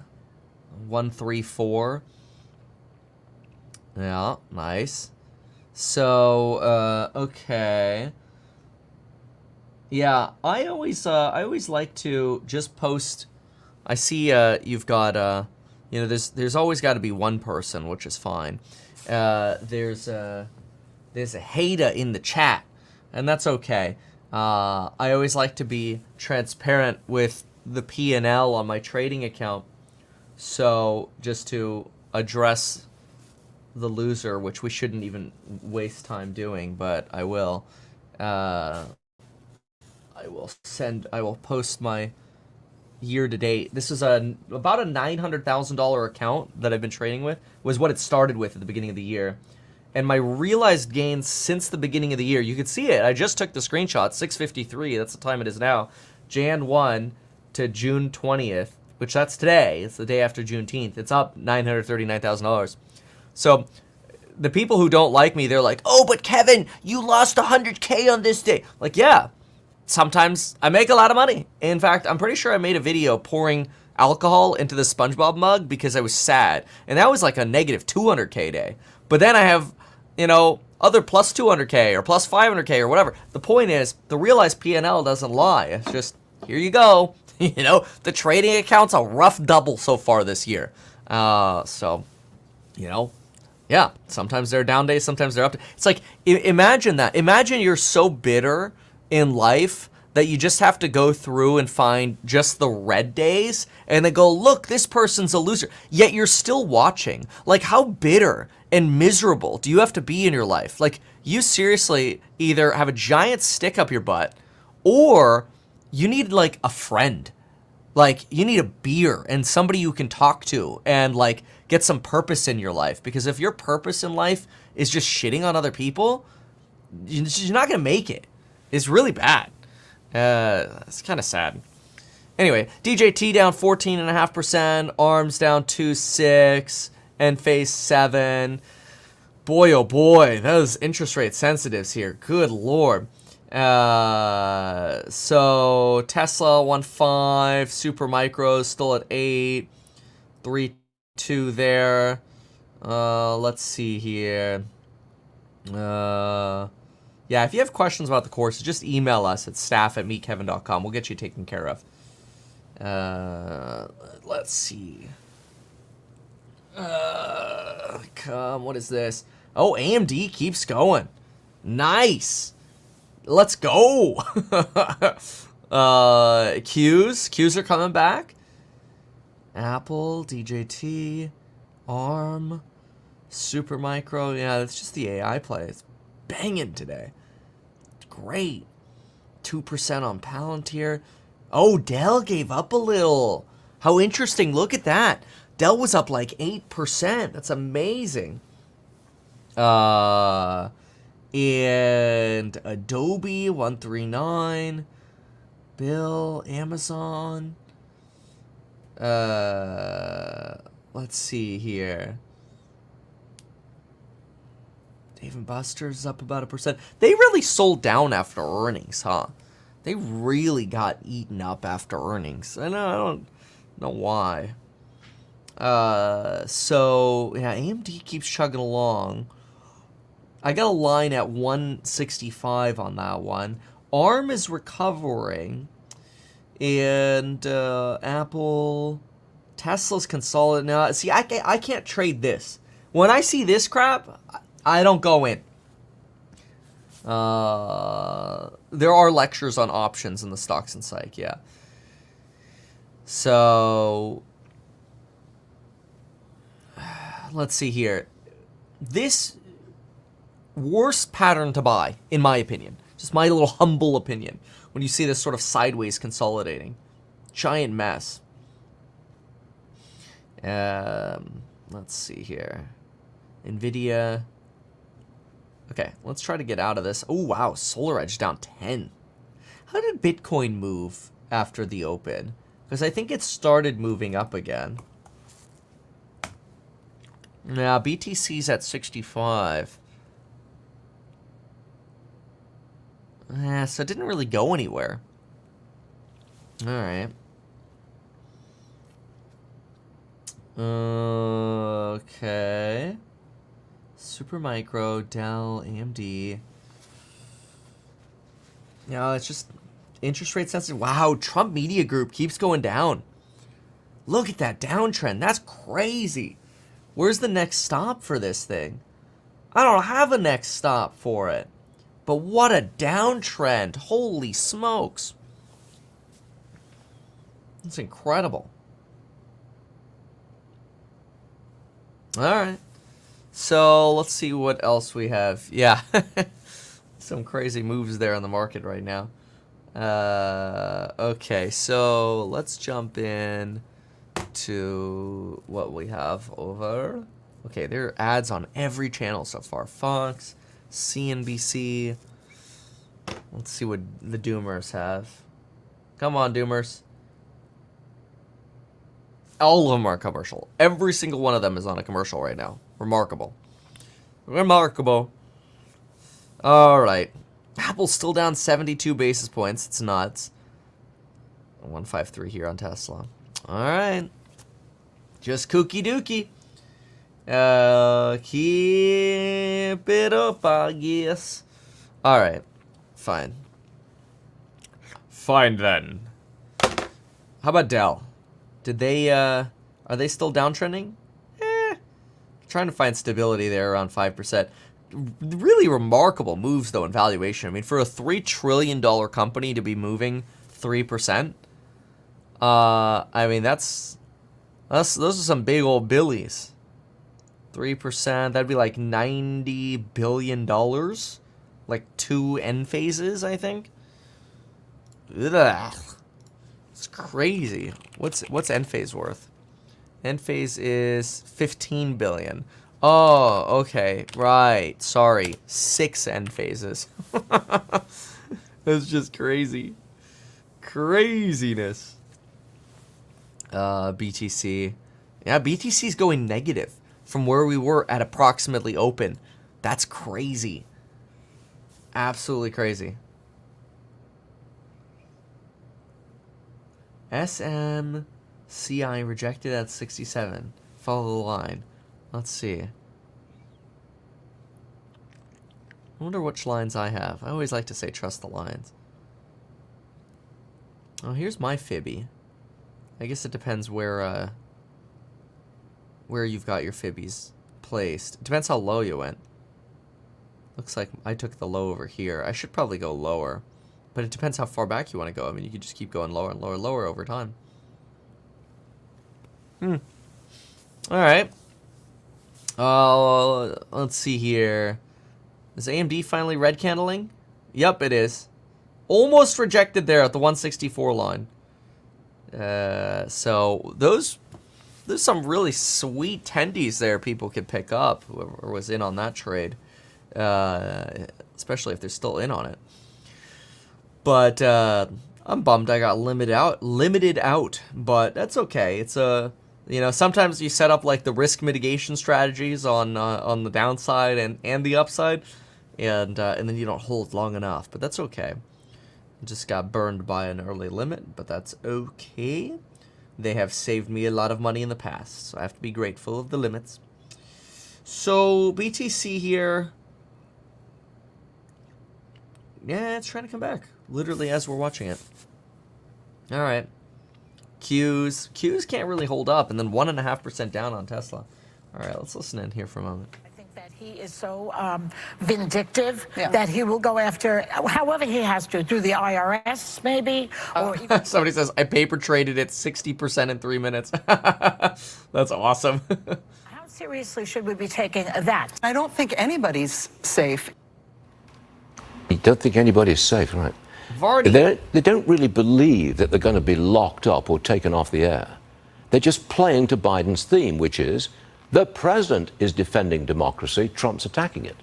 134. Yeah, nice. So, okay. Yeah, I always like to just post. I see you've got you know, there's always got to be one person, which is fine. There's a hater in the chat, and that's okay. I always like to be transparent with the P&L on my trading account. So just to address the loser, which we shouldn't even waste time doing, but I will. I will post my year to date. This is about a $900,000 account that I've been trading with, was what it started with at the beginning of the year. And my realized gains since the beginning of the year, you can see it. I just took the screenshot, 6:53, that's the time it is now. Jan 1 to June 20th, which that's today. It's the day after Juneteenth. It's up $939,000. So the people who don't like me, they're like, oh, but Kevin, you lost 100K on this day. Like, yeah, sometimes I make a lot of money. In fact, I'm pretty sure I made a video pouring alcohol into the SpongeBob mug because I was sad. And that was like a negative 200K day. But then I have, you know, other plus 200K or plus 500K or whatever. The point is, the realized P&L doesn't lie. It's just, here you go. You know, the trading account's a rough double so far this year. So, you know, yeah, sometimes there are down days, sometimes they're up. It's like, imagine that. Imagine you're so bitter in life that you just have to go through and find just the red days and then go, look, this person's a loser. Yet you're still watching. Like, how bitter and miserable do you have to be in your life? Like, you seriously either have a giant stick up your butt or you need, like, a friend. Like, you need a beer and somebody you can talk to and, like, get some purpose in your life. Because if your purpose in life is just shitting on other people, you're not going to make it. It's really bad. It's kind of sad. Anyway, DJT down 14.5%, ARMS down 2.6%, Enphase 7%. Boy, oh boy, those interest rate sensitives here. Good lord. So Tesla 1.5, Supermicro still at 8, 3.2 there. Let's see here. Yeah, if you have questions about the course, just email us at staff@meetkevin.com. We'll get you taken care of. Let's see. What is this? Oh, AMD keeps going. Nice. Let's go. Qs are coming back. Apple, DJT, ARM, Supermicro. Yeah, that's just the AI play. It's banging today. Great. 2% on Palantir. Oh, Dell gave up a little. How interesting. Look at that. Dell was up like 8%. That's amazing. And Adobe 139. Bill, Amazon. Let's see here. Dave & Buster's up about 1%. They really sold down after earnings, huh? They really got eaten up after earnings. I don't know why. So, yeah, AMD keeps chugging along. I got a line at 165 on that one. ARM is recovering. And Apple, Tesla's consolidating. Now, see, I can't trade this. When I see this crap, I don't go in. There are lectures on options in the Stocks and Psych, yeah. So, let's see here. This worst pattern to buy, in my opinion. Just my little humble opinion. When you see this sort of sideways consolidating. Giant mess. Let's see here. Nvidia. Okay, let's try to get out of this. Oh, wow. SolarEdge down 10. How did Bitcoin move after the open? Because I think it started moving up again. Now, BTC's at 65. So it didn't really go anywhere. All right. Okay. Supermicro, Dell, AMD. No, it's just interest rate sensitive. Wow, Trump Media Group keeps going down. Look at that downtrend. That's crazy. Where's the next stop for this thing? I don't have a next stop for it. But what a downtrend. Holy smokes. It's incredible. All right. So let's see what else we have. Yeah. Some crazy moves there on the market right now. Okay, so let's jump in to what we have over. Okay, there are ads on every channel so far. Fox, CNBC. Let's see what the Doomers have. Come on, Doomers. All of them are commercial. Every single one of them is on a commercial right now. Remarkable. Remarkable. All right. Apple's still down 72 basis points. It's nuts. 153 here on Tesla. All right. Just kooky dookie. Keep it up, I guess. All right. Fine. Fine then. How about Dell? Did they, are they still downtrending? Trying to find stability there around 5%. Really remarkable moves, though, in valuation. I mean, for a $3 trillion company to be moving 3%, I mean, those are some big old billies. 3%, that'd be like $90 billion. Like 2 N phases, I think. Ugh. It's crazy. What's N phase worth? N phase is 15 billion. Oh, okay. Right. Sorry. 6 N phases. That's just crazy. Craziness. BTC. Yeah, BTC's going negative from where we were at approximately open. That's crazy. Absolutely crazy. SMCI rejected at 67. Follow the line. Let's see. I wonder which lines I have. I always like to say trust the lines. Oh, here's my Fibby. I guess it depends where you've got your Fibbies placed. It depends how low you went. Looks like I took the low over here. I should probably go lower. But it depends how far back you want to go. I mean, you could just keep going lower and lower and lower over time. All right. Let's see here. Is AMD finally red candling? Yep, it is. Almost rejected there at the 164 line. So there's some really sweet tendies there people could pick up. Whoever was in on that trade, especially if they're still in on it. But I'm bummed I got limited out, but that's okay. It's sometimes you set up like the risk mitigation strategies on the downside and the upside, and then you don't hold long enough. But that's okay. Just got burned by an early limit, but that's okay. They have saved me a lot of money in the past, so I have to be grateful of the limits. So BTC here, yeah, it's trying to come back. Literally as we're watching it. All right. Qs can't really hold up, and then 1.5% down on Tesla. All right, let's listen in here for a moment. I think that he is so vindictive that he will go after however he has to, through the IRS maybe, or even somebody says I paper traded it 60% in 3 minutes. That's awesome. How seriously should we be taking that? I don't think anybody's safe. You don't think anybody's safe, right? They don't really believe that they're going to be locked up or taken off the air. They're just playing to Biden's theme, which is the president is defending democracy, Trump's attacking it.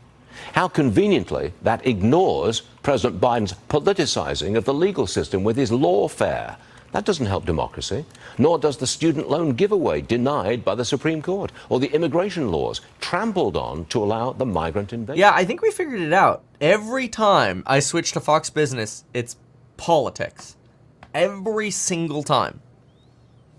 How conveniently that ignores President Biden's politicizing of the legal system with his lawfare. That doesn't help democracy, nor does the student loan giveaway denied by the Supreme Court, or the immigration laws trampled on to allow the migrant invasion. Yeah, I think we figured it out. Every time I switch to Fox Business, it's politics. Every single time.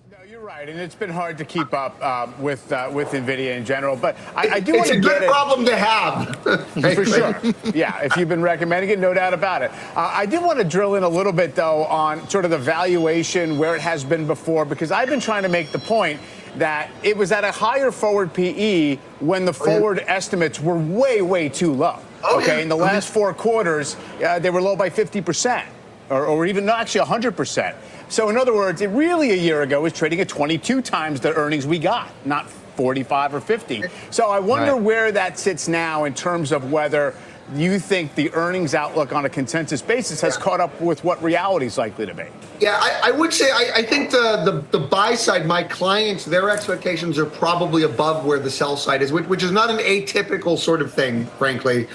No, you're right, and it's been hard to keep up with Nvidia in general. But I do want It's to a get good problem to have. For sure. Yeah, if you've been recommending it, no doubt about it. I did want to drill in a little bit, though, on sort of the valuation where it has been before, because I've been trying to make the point that it was at a higher forward PE when the forward estimates were way, way too low. Okay, in the last 4 quarters, they were low by 50%, or even actually 100%. So in other words, it really a year ago was trading at 22 times the earnings we got, not 45 or 50. So I wonder where that sits now in terms of whether you think the earnings outlook on a consensus basis has caught up with what reality is likely to be. Yeah, I would say I think the buy side, my clients, their expectations are probably above where the sell side is, which is not an atypical sort of thing, frankly.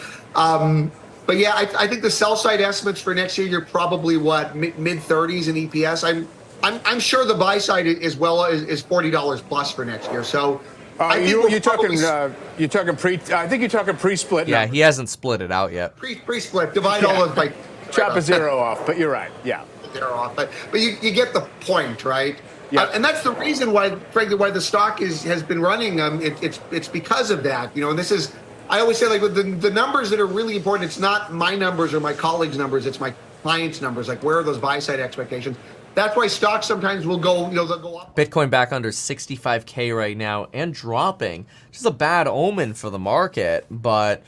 But yeah, I think the sell side estimates for next year, you're probably mid 30s in EPS. I'm sure the buy side is $40 plus for next year. So you're talking pre. I think you're talking pre-split. Yeah, numbers. he hasn't split it out yet. Pre-split. Divide all those by. Chop a zero off, but you're right. Yeah. Zero off, but you get the point, right? Yeah. And that's the reason why, frankly, why the stock has been running. It's because of that. And this is. I always say, like, with the numbers that are really important, it's not my numbers or my colleagues' numbers, it's my clients' numbers. Like, where are those buy-side expectations? That's why stocks sometimes will go, they'll go up. Bitcoin back under 65K right now and dropping. Which is a bad omen for the market, but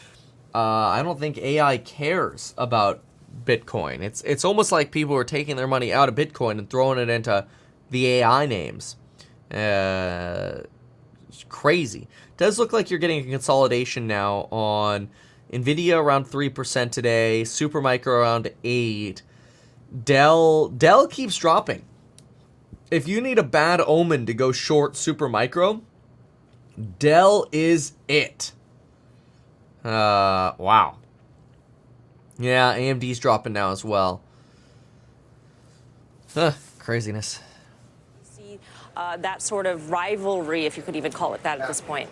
I don't think AI cares about Bitcoin. It's almost like people are taking their money out of Bitcoin and throwing it into the AI names. It's crazy. Does look like you're getting a consolidation now on Nvidia around 3% today, Supermicro around 8%. Dell keeps dropping. If you need a bad omen to go short Supermicro, Dell is it. Wow. Yeah, AMD's dropping now as well. Craziness. That sort of rivalry, if you could even call it that at this point.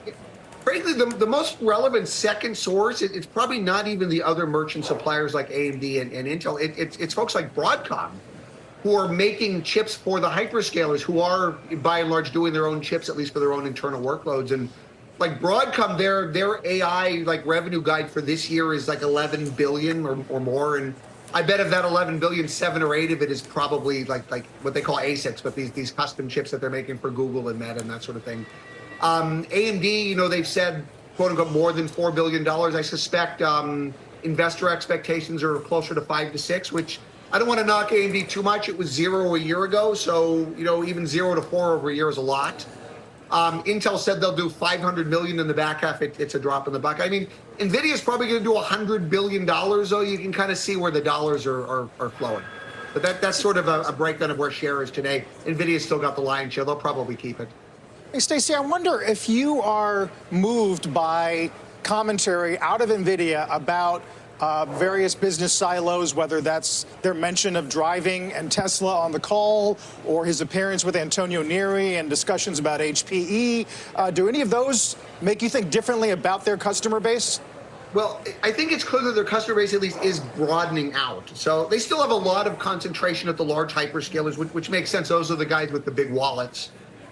Frankly, the most relevant second source, it's probably not even the other merchant suppliers like AMD and Intel. It's folks like Broadcom who are making chips for the hyperscalers, who are, by and large, doing their own chips, at least for their own internal workloads. And like Broadcom, their AI revenue guide for this year is like 11 billion or more. And I bet of that 11 billion, 7 or 8 of it is probably like what they call ASICs, but these custom chips that they're making for Google and Meta and that sort of thing. AMD, they've said, quote unquote, more than $4 billion. I suspect investor expectations are closer to 5 to 6, which I don't want to knock AMD too much. It was 0 a year ago. So, even 0 to 4 over a year is a lot. Intel said they'll do 500 million in the back half. It's a drop in the bucket. I mean, Nvidia is probably going to do $100 billion, though. You can kind of see where the dollars are flowing. But that's sort of a breakdown of where share is today. Nvidia's still got the lion's share. They'll probably keep it. Hey, Stacey, I wonder if you are moved by commentary out of Nvidia about various business silos, whether that's their mention of driving and Tesla on the call, or his appearance with Antonio Neri and discussions about HPE. Do any of those make you think differently about their customer base? Well, I think it's clear that their customer base at least is broadening out. So they still have a lot of concentration at the large hyperscalers, which makes sense. Those are the guys with the big wallets.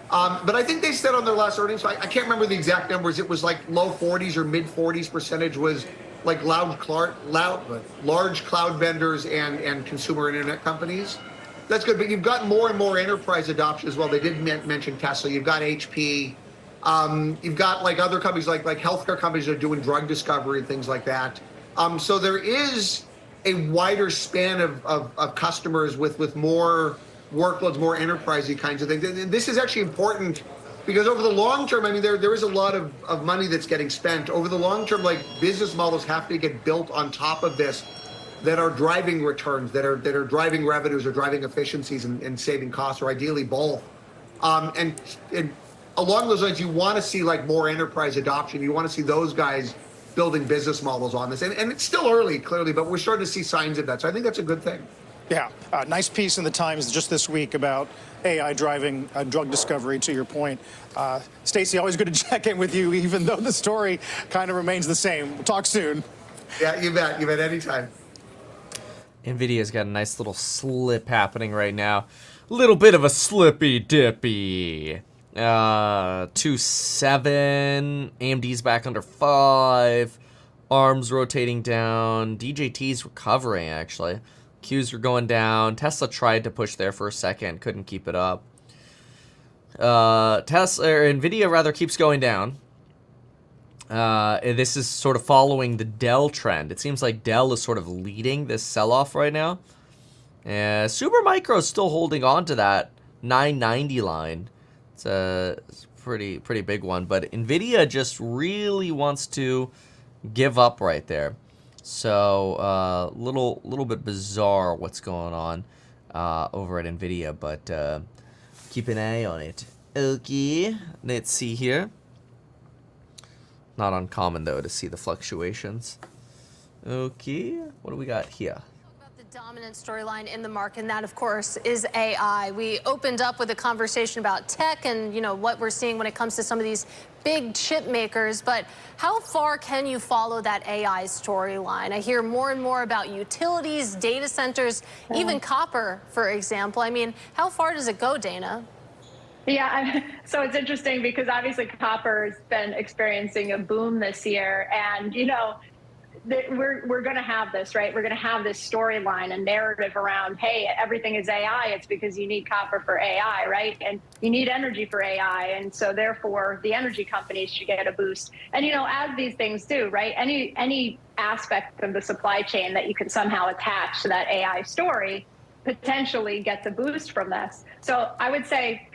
But I think they said on their last earnings, I can't remember the exact numbers. It was like low 40s or mid 40s percentage was like large cloud vendors and consumer internet companies. That's good. But you've got more and more enterprise adoption as well. They did mention Tesla. You've got HP. You've got like other companies like healthcare companies that are doing drug discovery and things like that. So there is a wider span of customers with more workloads, more enterprise-y kinds of things. And this is actually important because over the long term, I mean, there is a lot of money that's getting spent. Over the long term, like business models have to get built on top of this that are driving returns, that are driving revenues or driving efficiencies and saving costs, or ideally both. And along those lines, you want to see like more enterprise adoption. You want to see those guys building business models on this. And it's still early, clearly, but we're starting to see signs of that. So I think that's a good thing. Yeah, nice piece in the Times just this week about AI driving drug discovery, to your point. Stacey, always good to check in with you, even though the story kind of remains the same. We'll talk soon. Yeah, you bet. You bet anytime. Nvidia's got a nice little slip happening right now. Little bit of a slippy dippy. 2.7. AMD's back under 5. ARM's rotating down. DJT's recovering, actually. Qs are going down. Tesla tried to push there for a second. Couldn't keep it up. Nvidia rather keeps going down. This is sort of following the Dell trend. It seems like Dell is sort of leading this sell-off right now. Supermicro is still holding on to that 990 line. It's a pretty big one, but Nvidia just really wants to give up right there. So little bit bizarre what's going on over at Nvidia, but keep an eye on it. Okay, let's see here. Not uncommon though to see the fluctuations. Okay, what do we got here? Dominant storyline in the market, and that, of course, is AI. We opened up with a conversation about tech and, you know, what we're seeing when it comes to some of these big chip makers, but how far can you follow that AI storyline? I hear more and more about utilities, data centers, even copper, for example. I mean, how far does it go, Dana? Yeah, so it's interesting because obviously copper has been experiencing a boom this year, and, you know, we're going to have this, right? We're going to have this storyline and narrative around, hey, everything is AI. It's because you need copper for AI, right? And you need energy for AI. And so therefore, the energy companies should get a boost. And, you know, as these things do, right? Any aspect of the supply chain that you can somehow attach to that AI story potentially gets a boost from this. So I would say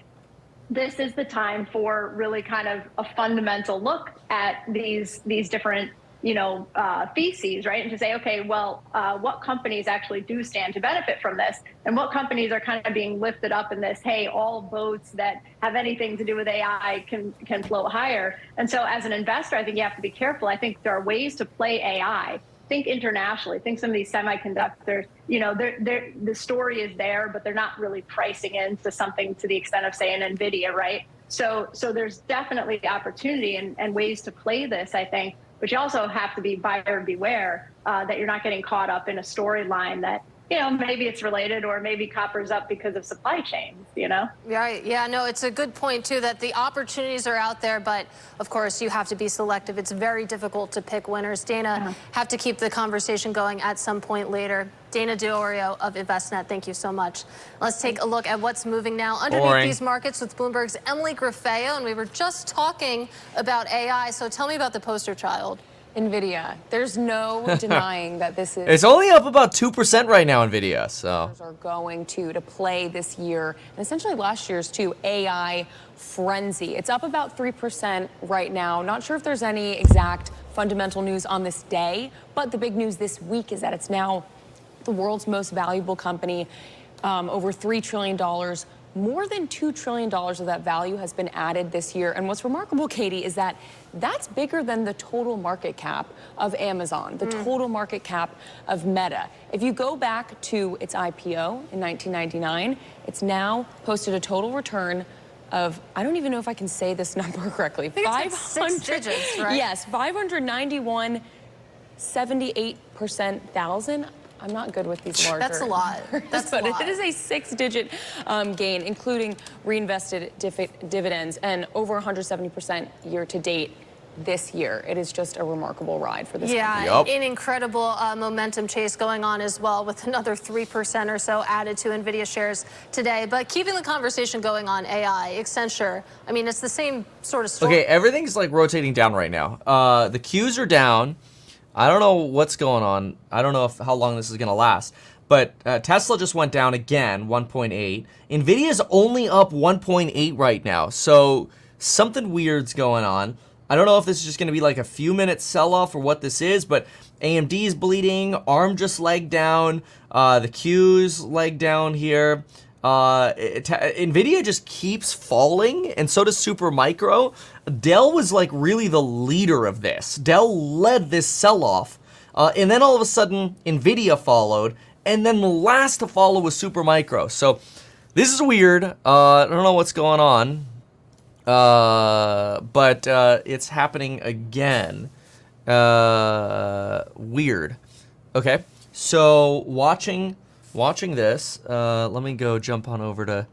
this is the time for really kind of a fundamental look at these different, you know, theses, right? And to say, okay, well, what companies actually do stand to benefit from this? And what companies are kind of being lifted up in this, hey, all boats that have anything to do with AI can float higher. And so as an investor, I think you have to be careful. I think there are ways to play AI. Think internationally. Think some of these semiconductors, you know, the story is there, but they're not really pricing into something to the extent of, say, an Nvidia, right? So there's definitely opportunity and ways to play this, I think. But you also have to be buyer beware that you're not getting caught up in a storyline that, you know, maybe it's related or maybe copper's up because of supply chains, you know? Right. Yeah, no, it's a good point, too, that the opportunities are out there. But, of course, you have to be selective. It's very difficult to pick winners. Dana, have to keep the conversation going at some point later. Dana Diorio of InvestNet, thank you so much. Let's take a look at what's moving now underneath these markets with Bloomberg's Emily Grafeo. And we were just talking about AI. So tell me about the poster child. Nvidia. There's no denying that this is. It's only up about 2% right now, Nvidia. So are going to play this year and essentially last year's too AI frenzy. It's up about 3% right now. Not sure if there's any exact fundamental news on this day, but the big news this week is that it's now the world's most valuable company, over $3 trillion. More than $2 trillion of that value has been added this year. And what's remarkable, Katie, is that that's bigger than the total market cap of Amazon, the total market cap of Meta. If you go back to its IPO in 1999, it's now posted a total return of, I don't even know if I can say this number correctly. I think it's like 6 digits, right? Yes, 591.78% thousand. I'm not good with these larger That's a lot. That's but a lot. It is a 6-digit gain, including reinvested dividends, and over 170% year to date this year. It is just a remarkable ride for this company. An incredible momentum chase going on as well, with another 3% or so added to Nvidia shares today. But keeping the conversation going on AI, Accenture, I mean, it's the same sort of story. okay, everything's like rotating down right now. The Qs are down. I don't know what's going on. I don't know how long this is going to last. But Tesla just went down again, 1.8. Nvidia's only up 1.8 right now. So something weird's going on. I don't know if this is just going to be like a few minutes sell-off or what this is, but AMD's bleeding. ARM just legged down. The Q's legged down here. Nvidia just keeps falling, and so does Supermicro. Dell was like really the leader of this. Dell led this sell-off, and then all of a sudden Nvidia followed, and then the last to follow was Supermicro. So this is weird. I don't know what's going on, but it's happening again. Weird. Okay, so watching watching this, let me go jump on over to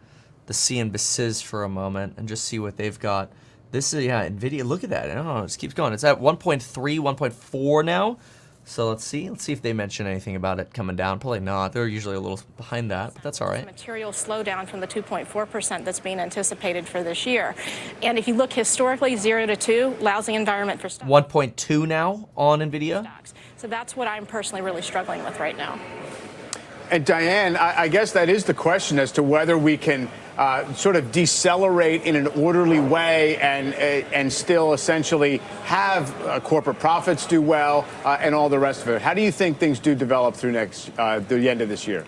the CNBC for a moment and just see what they've got. This is, yeah, Nvidia, look at that. I don't know, it just keeps going. It's at 1.3, 1.4 now. So let's see if they mention anything about it coming down. Probably not. They're usually a little behind that, but that's all right. Material slowdown from the 2.4% that's being anticipated for this year. And if you look historically, 0 to 2, lousy environment for stocks. 1.2 now on Nvidia. So that's what I'm personally really struggling with right now. And Diane, I guess that is the question as to whether we can sort of decelerate in an orderly way and still essentially have corporate profits do well and all the rest of it. How do you think things do develop through the end of this year?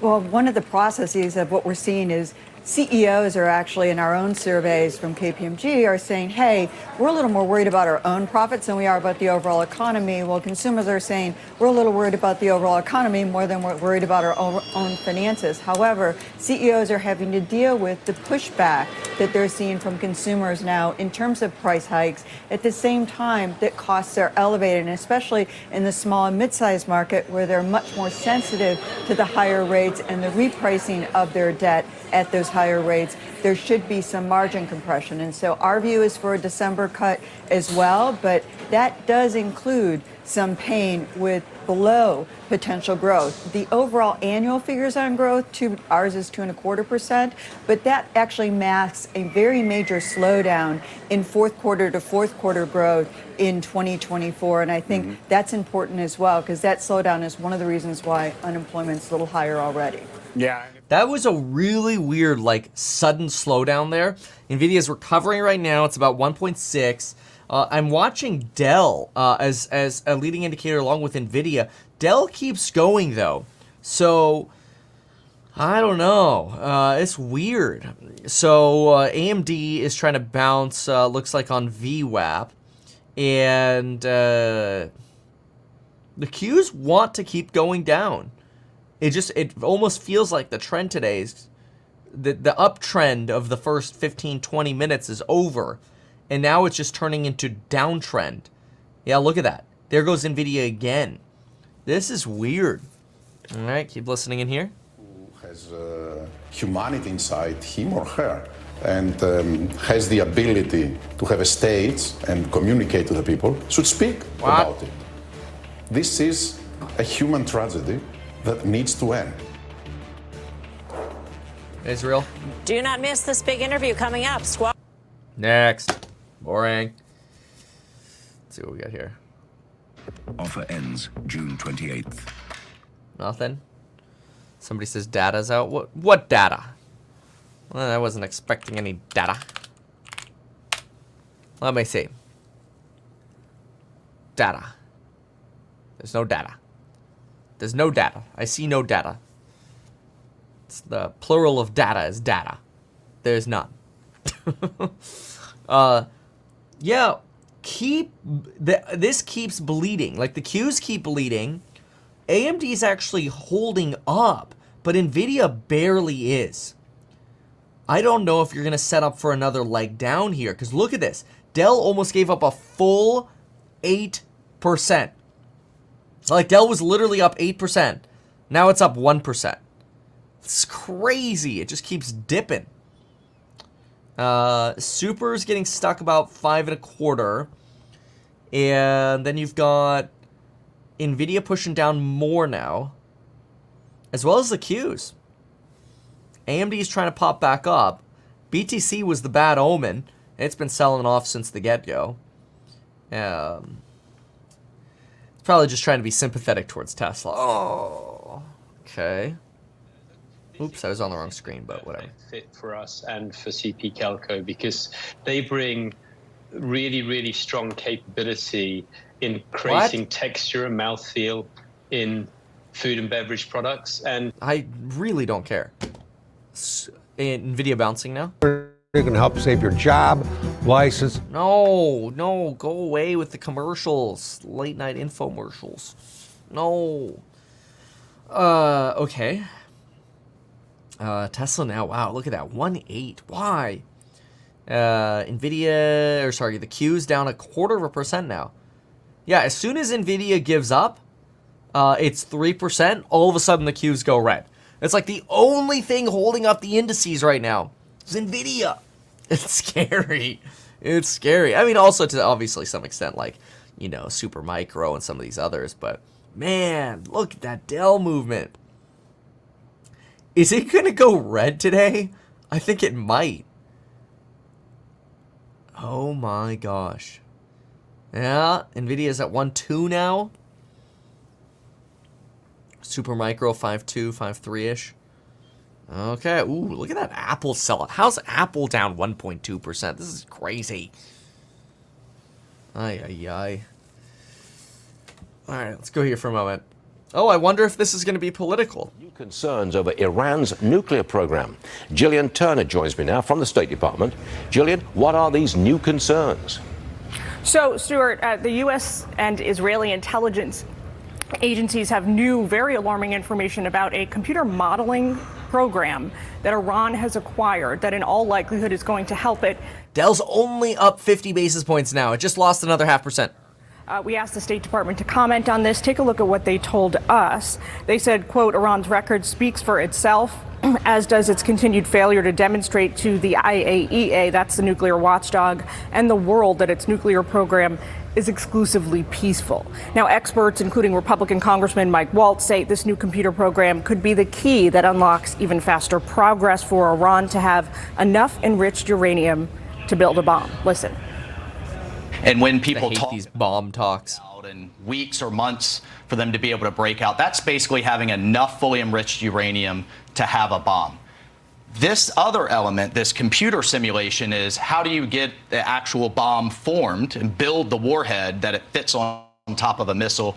Well, one of the processes of what we're seeing is CEOs are actually, in our own surveys from KPMG, are saying, hey, we're a little more worried about our own profits than we are about the overall economy. Well, consumers are saying we're a little worried about the overall economy more than we're worried about our own finances. However, CEOs are having to deal with the pushback that they're seeing from consumers now in terms of price hikes at the same time that costs are elevated, and especially in the small and mid-sized market where they're much more sensitive to the higher rates and the repricing of their debt at those higher rates. There should be some margin compression. And so our view is for a December cut as well, but that does include some pain with below potential growth. The overall annual figures on growth, ours is 2.25%, but that actually masks a very major slowdown in fourth quarter to fourth quarter growth in 2024. And I think that's important as well, because that slowdown is one of the reasons why unemployment's a little higher already. Yeah. That was a really weird, like, sudden slowdown there. Nvidia's recovering right now. It's about 1.6. I'm watching Dell as a leading indicator along with Nvidia. Dell keeps going, though. So, I don't know. It's weird. So, AMD is trying to bounce, looks like on VWAP. And the Qs want to keep going down. It almost feels like the trend today is the uptrend of the first 15, 20 minutes is over. And now it's just turning into downtrend. Yeah, look at that. There goes Nvidia again. This is weird. All right, keep listening in here. Who has humanity inside him or her and has the ability to have a stage and communicate to the people should speak about it. This is a human tragedy that needs to end. Israel. Do not miss this big interview coming up. Next. Boring. Let's see what we got here. Offer ends June 28th. Nothing. Somebody says data's out. What data? Well, I wasn't expecting any data. Let me see. Data. There's no data. There's no data. I see no data. It's the plural of data is data. There's none. Yeah, this keeps bleeding. Like, the Qs keep bleeding. AMD's actually holding up, but Nvidia barely is. I don't know if you're going to set up for another leg down here, because look at this. Dell almost gave up a full 8%. Like, Dell was literally up 8%. Now it's up 1%. It's crazy. It just keeps dipping. Super's getting stuck about 5.25. And then you've got Nvidia pushing down more now, as well as the Qs. AMD is trying to pop back up. BTC was the bad omen. It's been selling off since the get-go. It's probably just trying to be sympathetic towards Tesla. Oh, okay. Oops, I was on the wrong screen, but whatever. Fit for us and for CP Kelco because they bring really, really strong capability in creating texture and mouthfeel in food and beverage products. And I really don't care. Nvidia bouncing now? It can help save your job, license. No, go away with the commercials. Late night infomercials. No. Okay. Tesla now, wow, look at that, 1.8. Why? Nvidia, or sorry, the Q's down 0.25% now. Yeah, as soon as Nvidia gives up, it's 3%. All of a sudden, the Qs go red. It's like the only thing holding up the indices right now is Nvidia. It's scary. It's scary. I mean, also to obviously some extent, like, you know, Super Micro and some of these others. But, man, look at that Dell movement. Is it going to go red today? I think it might. Oh, my gosh. Yeah, Nvidia's at 1.2 now. Super Micro 5.2, 5.3-ish. Okay, ooh, look at that Apple sell. How's Apple down 1.2%? This is crazy. Ay, ay, ay. All right, let's go here for a moment. Oh, I wonder if this is going to be political. New concerns over Iran's nuclear program. Gillian Turner joins me now from the State Department. Gillian, what are these new concerns? So, Stuart, the U.S. and Israeli intelligence agencies have new, very alarming information about a computer modeling program that Iran has acquired that in all likelihood is going to help it. Dell's only up 50 basis points now. It just lost another 0.5%. We asked the State Department to comment on this. Take a look at what they told us. They said, quote, Iran's record speaks for itself, as does its continued failure to demonstrate to the IAEA, that's the nuclear watchdog, and the world that its nuclear program is exclusively peaceful. Now, experts, including Republican Congressman Mike Waltz, say this new computer program could be the key that unlocks even faster progress for Iran to have enough enriched uranium to build a bomb. Listen. And when people talk these bomb talks in weeks or months for them to be able to break out, that's basically having enough fully enriched uranium to have a bomb. This other element, this computer simulation, is how do you get the actual bomb formed and build the warhead that it fits on top of a missile?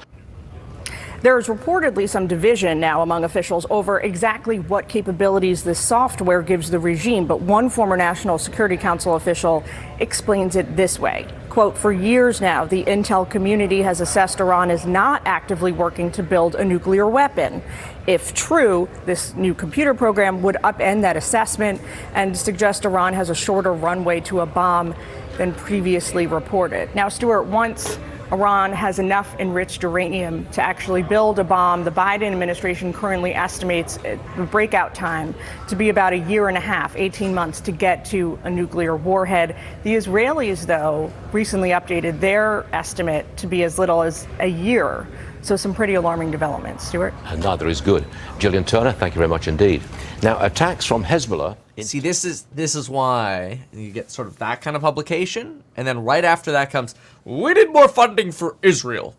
There's reportedly some division now among officials over exactly what capabilities this software gives the regime, but one former National Security Council official explains it this way. Quote, for years now, the intel community has assessed Iran as not actively working to build a nuclear weapon. If true, this new computer program would upend that assessment and suggest Iran has a shorter runway to a bomb than previously reported. Now, Stuart, once Iran has enough enriched uranium to actually build a bomb, the Biden administration currently estimates the breakout time to be about 1.5 years, 18 months to get to a nuclear warhead. The Israelis, though, recently updated their estimate to be as little as a year. So some pretty alarming developments. Stuart? And neither is good. Gillian Turner, thank you very much indeed. Now, attacks from Hezbollah. See, this is why you get sort of that kind of publication, and then right after that comes, we need more funding for Israel.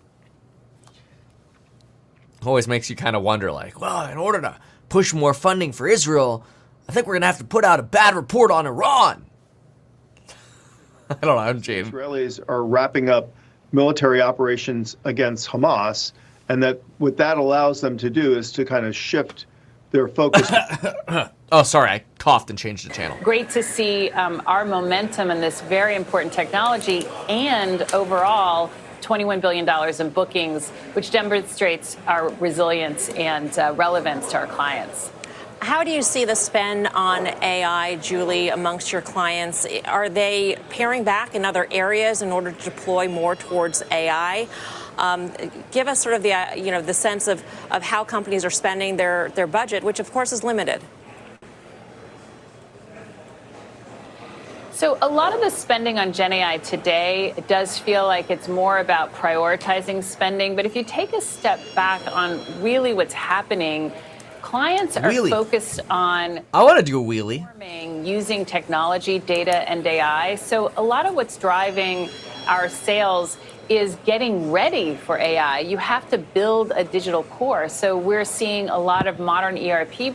Always makes you kind of wonder, like, well, in order to push more funding for Israel, I think we're going to have to put out a bad report on Iran. I don't know, I'm James. Israelis are wrapping up military operations against Hamas, and that what that allows them to do is to kind of shift their focus. Oh, sorry, I coughed and changed the channel. Great to see our momentum in this very important technology, and overall $21 billion in bookings, which demonstrates our resilience and relevance to our clients. How do you see the spend on AI, Julie, amongst your clients? Are they paring back in other areas in order to deploy more towards AI? Give us sort of the sense of how companies are spending their budget, which of course is limited. So a lot of the spending on Gen AI today, it does feel like it's more about prioritizing spending. But if you take a step back on really what's happening, clients are focused on I want to do a wheelie. Using technology, data, and AI. So a lot of what's driving our sales is getting ready for AI. You have to build a digital core. So we're seeing a lot of modern ERP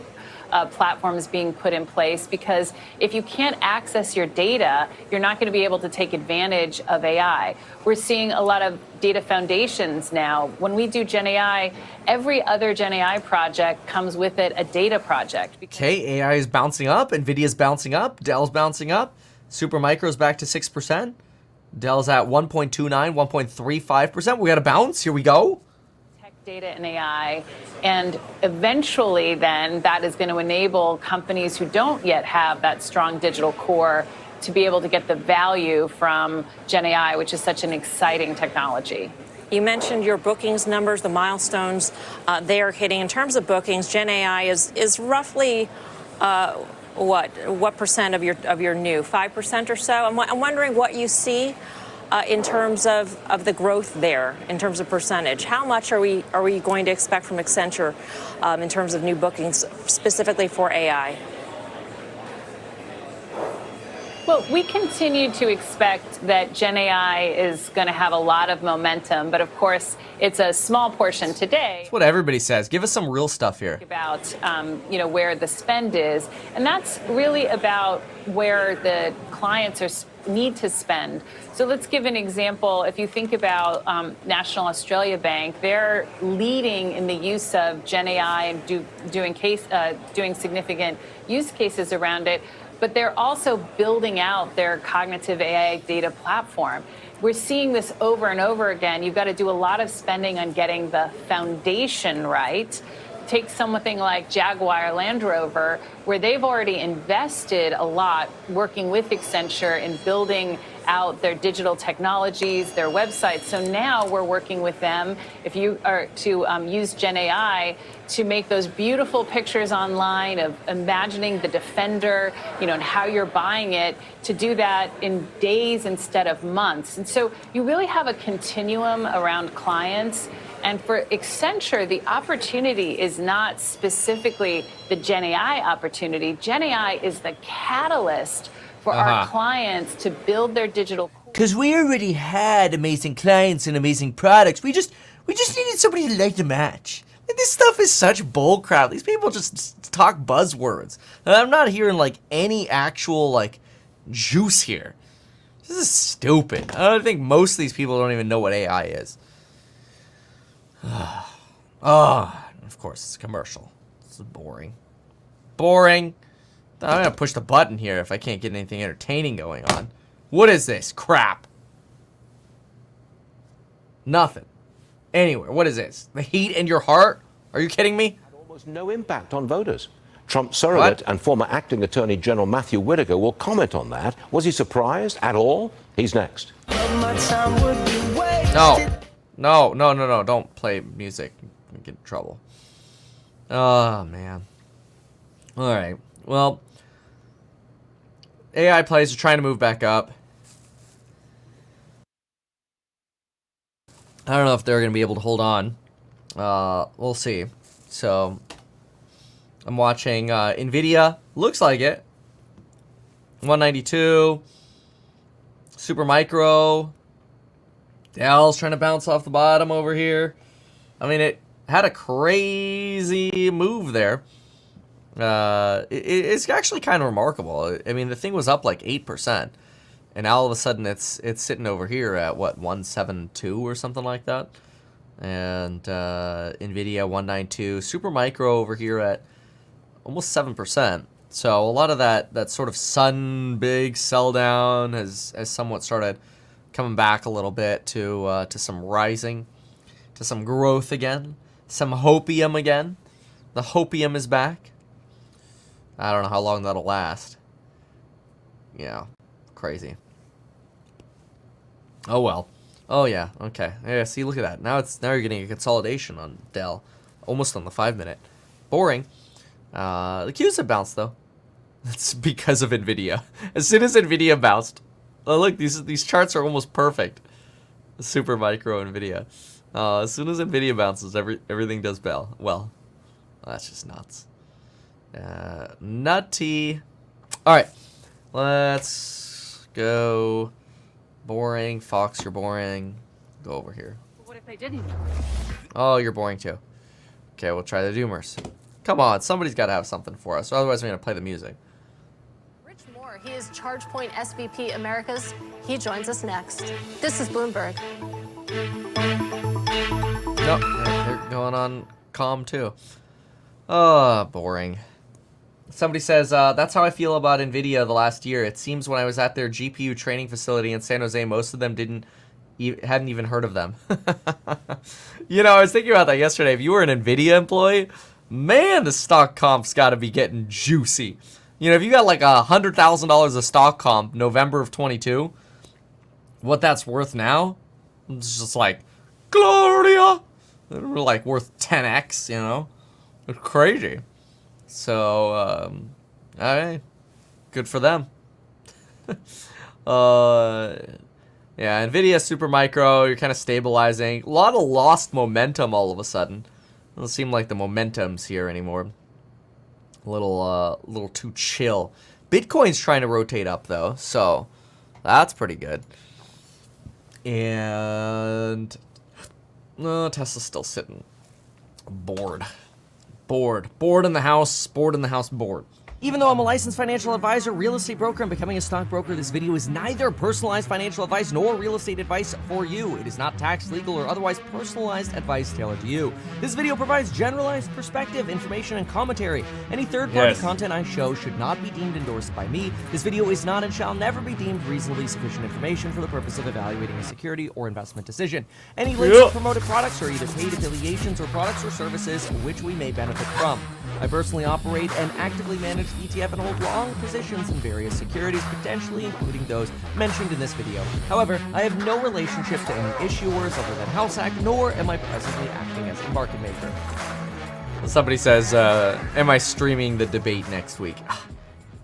platforms being put in place, because if you can't access your data, you're not going to be able to take advantage of AI. We're seeing a lot of data foundations now. When we do Gen AI, every other Gen AI project comes with it a data project. Okay, AI is bouncing up, Nvidia's bouncing up, Dell's bouncing up, Super Micro's back to 6%, Dell's at 1.29, 1.35%. We got a bounce, here we go. Data and AI, and eventually then that is going to enable companies who don't yet have that strong digital core to be able to get the value from Gen AI, which is such an exciting technology. You mentioned your bookings numbers, the milestones they are hitting. In terms of bookings, Gen AI is roughly what percent of your new 5% or so? I'm wondering what you see in terms of the growth there, in terms of percentage. How much are we going to expect from Accenture in terms of new bookings, specifically for AI? Well, we continue to expect that Gen AI is going to have a lot of momentum, but of course, it's a small portion today. That's what everybody says. Give us some real stuff here. About where the spend is, and that's really about where the clients need to spend. So let's give an example. If you think about National Australia Bank, they're leading in the use of Gen AI and doing significant use cases around it. But they're also building out their cognitive AI data platform. We're seeing this over and over again. You've got to do a lot of spending on getting the foundation right. Take something like Jaguar Land Rover, where they've already invested a lot working with Accenture in building out their digital technologies, their websites. So now we're working with them, if you are to use Gen AI, to make those beautiful pictures online of imagining the Defender, and how you're buying it, to do that in days instead of months. And so you really have a continuum around clients. And for Accenture, the opportunity is not specifically the Gen AI opportunity. Gen AI is the catalyst for our clients to build their digital. Because we already had amazing clients and amazing products. We just needed somebody to light the match. This stuff is such bull crap. These people just talk buzzwords. And I'm not hearing any actual juice here. This is stupid. I don't think most of these people don't even know what AI is. Of course, it's a commercial. This is boring. Boring. I'm going to push the button here if I can't get anything entertaining going on. What is this crap? Nothing. Anyway, what is this? The heat in your heart? Are you kidding me? Had almost no impact on voters. Trump surrogate and former acting Attorney General Matthew Whitaker will comment on that. Was he surprised at all? He's next. No. Don't play music. You get in trouble. Oh, man. All right. Well, AI plays are trying to move back up. I don't know if they're going to be able to hold on. We'll see. So, I'm watching Nvidia. Looks like it. 192. Supermicro. Dell's trying to bounce off the bottom over here. I mean, it had a crazy move there. It's actually kind of remarkable. I mean, the thing was up 8%. And now all of a sudden it's sitting over here at, 172 or something like that. And Nvidia 192. Supermicro over here at almost 7%. So a lot of that sort of big sell down has somewhat started coming back a little bit to some rising, to some growth again, some hopium again. The hopium is back. I don't know how long that'll last. Yeah, crazy. Oh well. Oh yeah. Okay. Yeah. See, look at that. Now you're getting a consolidation on Dell, almost on the 5-minute. Boring. The Qs have bounced though. That's because of Nvidia. As soon as Nvidia bounced. Oh, look, these charts are almost perfect. Supermicro Nvidia. As soon as Nvidia bounces, everything does well. That's just nuts. Nutty. All right, let's go. Boring. Fox, you're boring. Go over here. What if they didn't? Oh, you're boring too. Okay, we'll try the Doomers. Come on, somebody's got to have something for us. Otherwise, we're gonna play the music. He is ChargePoint SVP Americas. He joins us next. This is Bloomberg. Nope, they're going on calm too. Oh, boring. Somebody says, that's how I feel about Nvidia the last year. It seems when I was at their GPU training facility in San Jose, most of them hadn't even heard of them. I was thinking about that yesterday. If you were an Nvidia employee, man, the stock comp's got to be getting juicy. If you got $100,000 of stock comp November of 22, what that's worth now, it's just Gloria. They're like worth 10x, you know? It's crazy. So, all right. Good for them. Yeah, Nvidia, Supermicro, you're kind of stabilizing. A lot of lost momentum all of a sudden. Doesn't seem like the momentum's here anymore. A little too chill. Bitcoin's trying to rotate up though, so that's pretty good. And Tesla's still sitting. Bored in the house. Bored. Even though I'm a licensed financial advisor, real estate broker, and becoming a stockbroker, this video is neither personalized financial advice nor real estate advice for you. It is not tax, legal, or otherwise personalized advice tailored to you. This video provides generalized perspective, information, and commentary. Any third-party content I show should not be deemed endorsed by me. This video is not and shall never be deemed reasonably sufficient information for the purpose of evaluating a security or investment decision. Any links to promoted products are either paid affiliations or products or services which we may benefit from. I personally operate and actively manage the ETF and hold long positions in various securities, potentially including those mentioned in this video. However, I have no relationship to any issuers other than HouseHack, nor am I presently acting as a market maker. Somebody says, am I streaming the debate next week?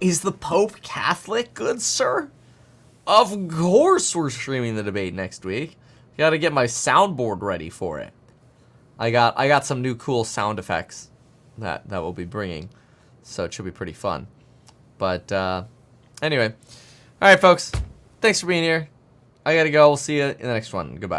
Is the Pope Catholic, good sir? Of course we're streaming the debate next week. Gotta get my soundboard ready for it. I got some new cool sound effects that we'll be bringing, so it should be pretty fun. But anyway, all right folks, thanks for being here. I gotta go. We'll see you in the next one. Goodbye.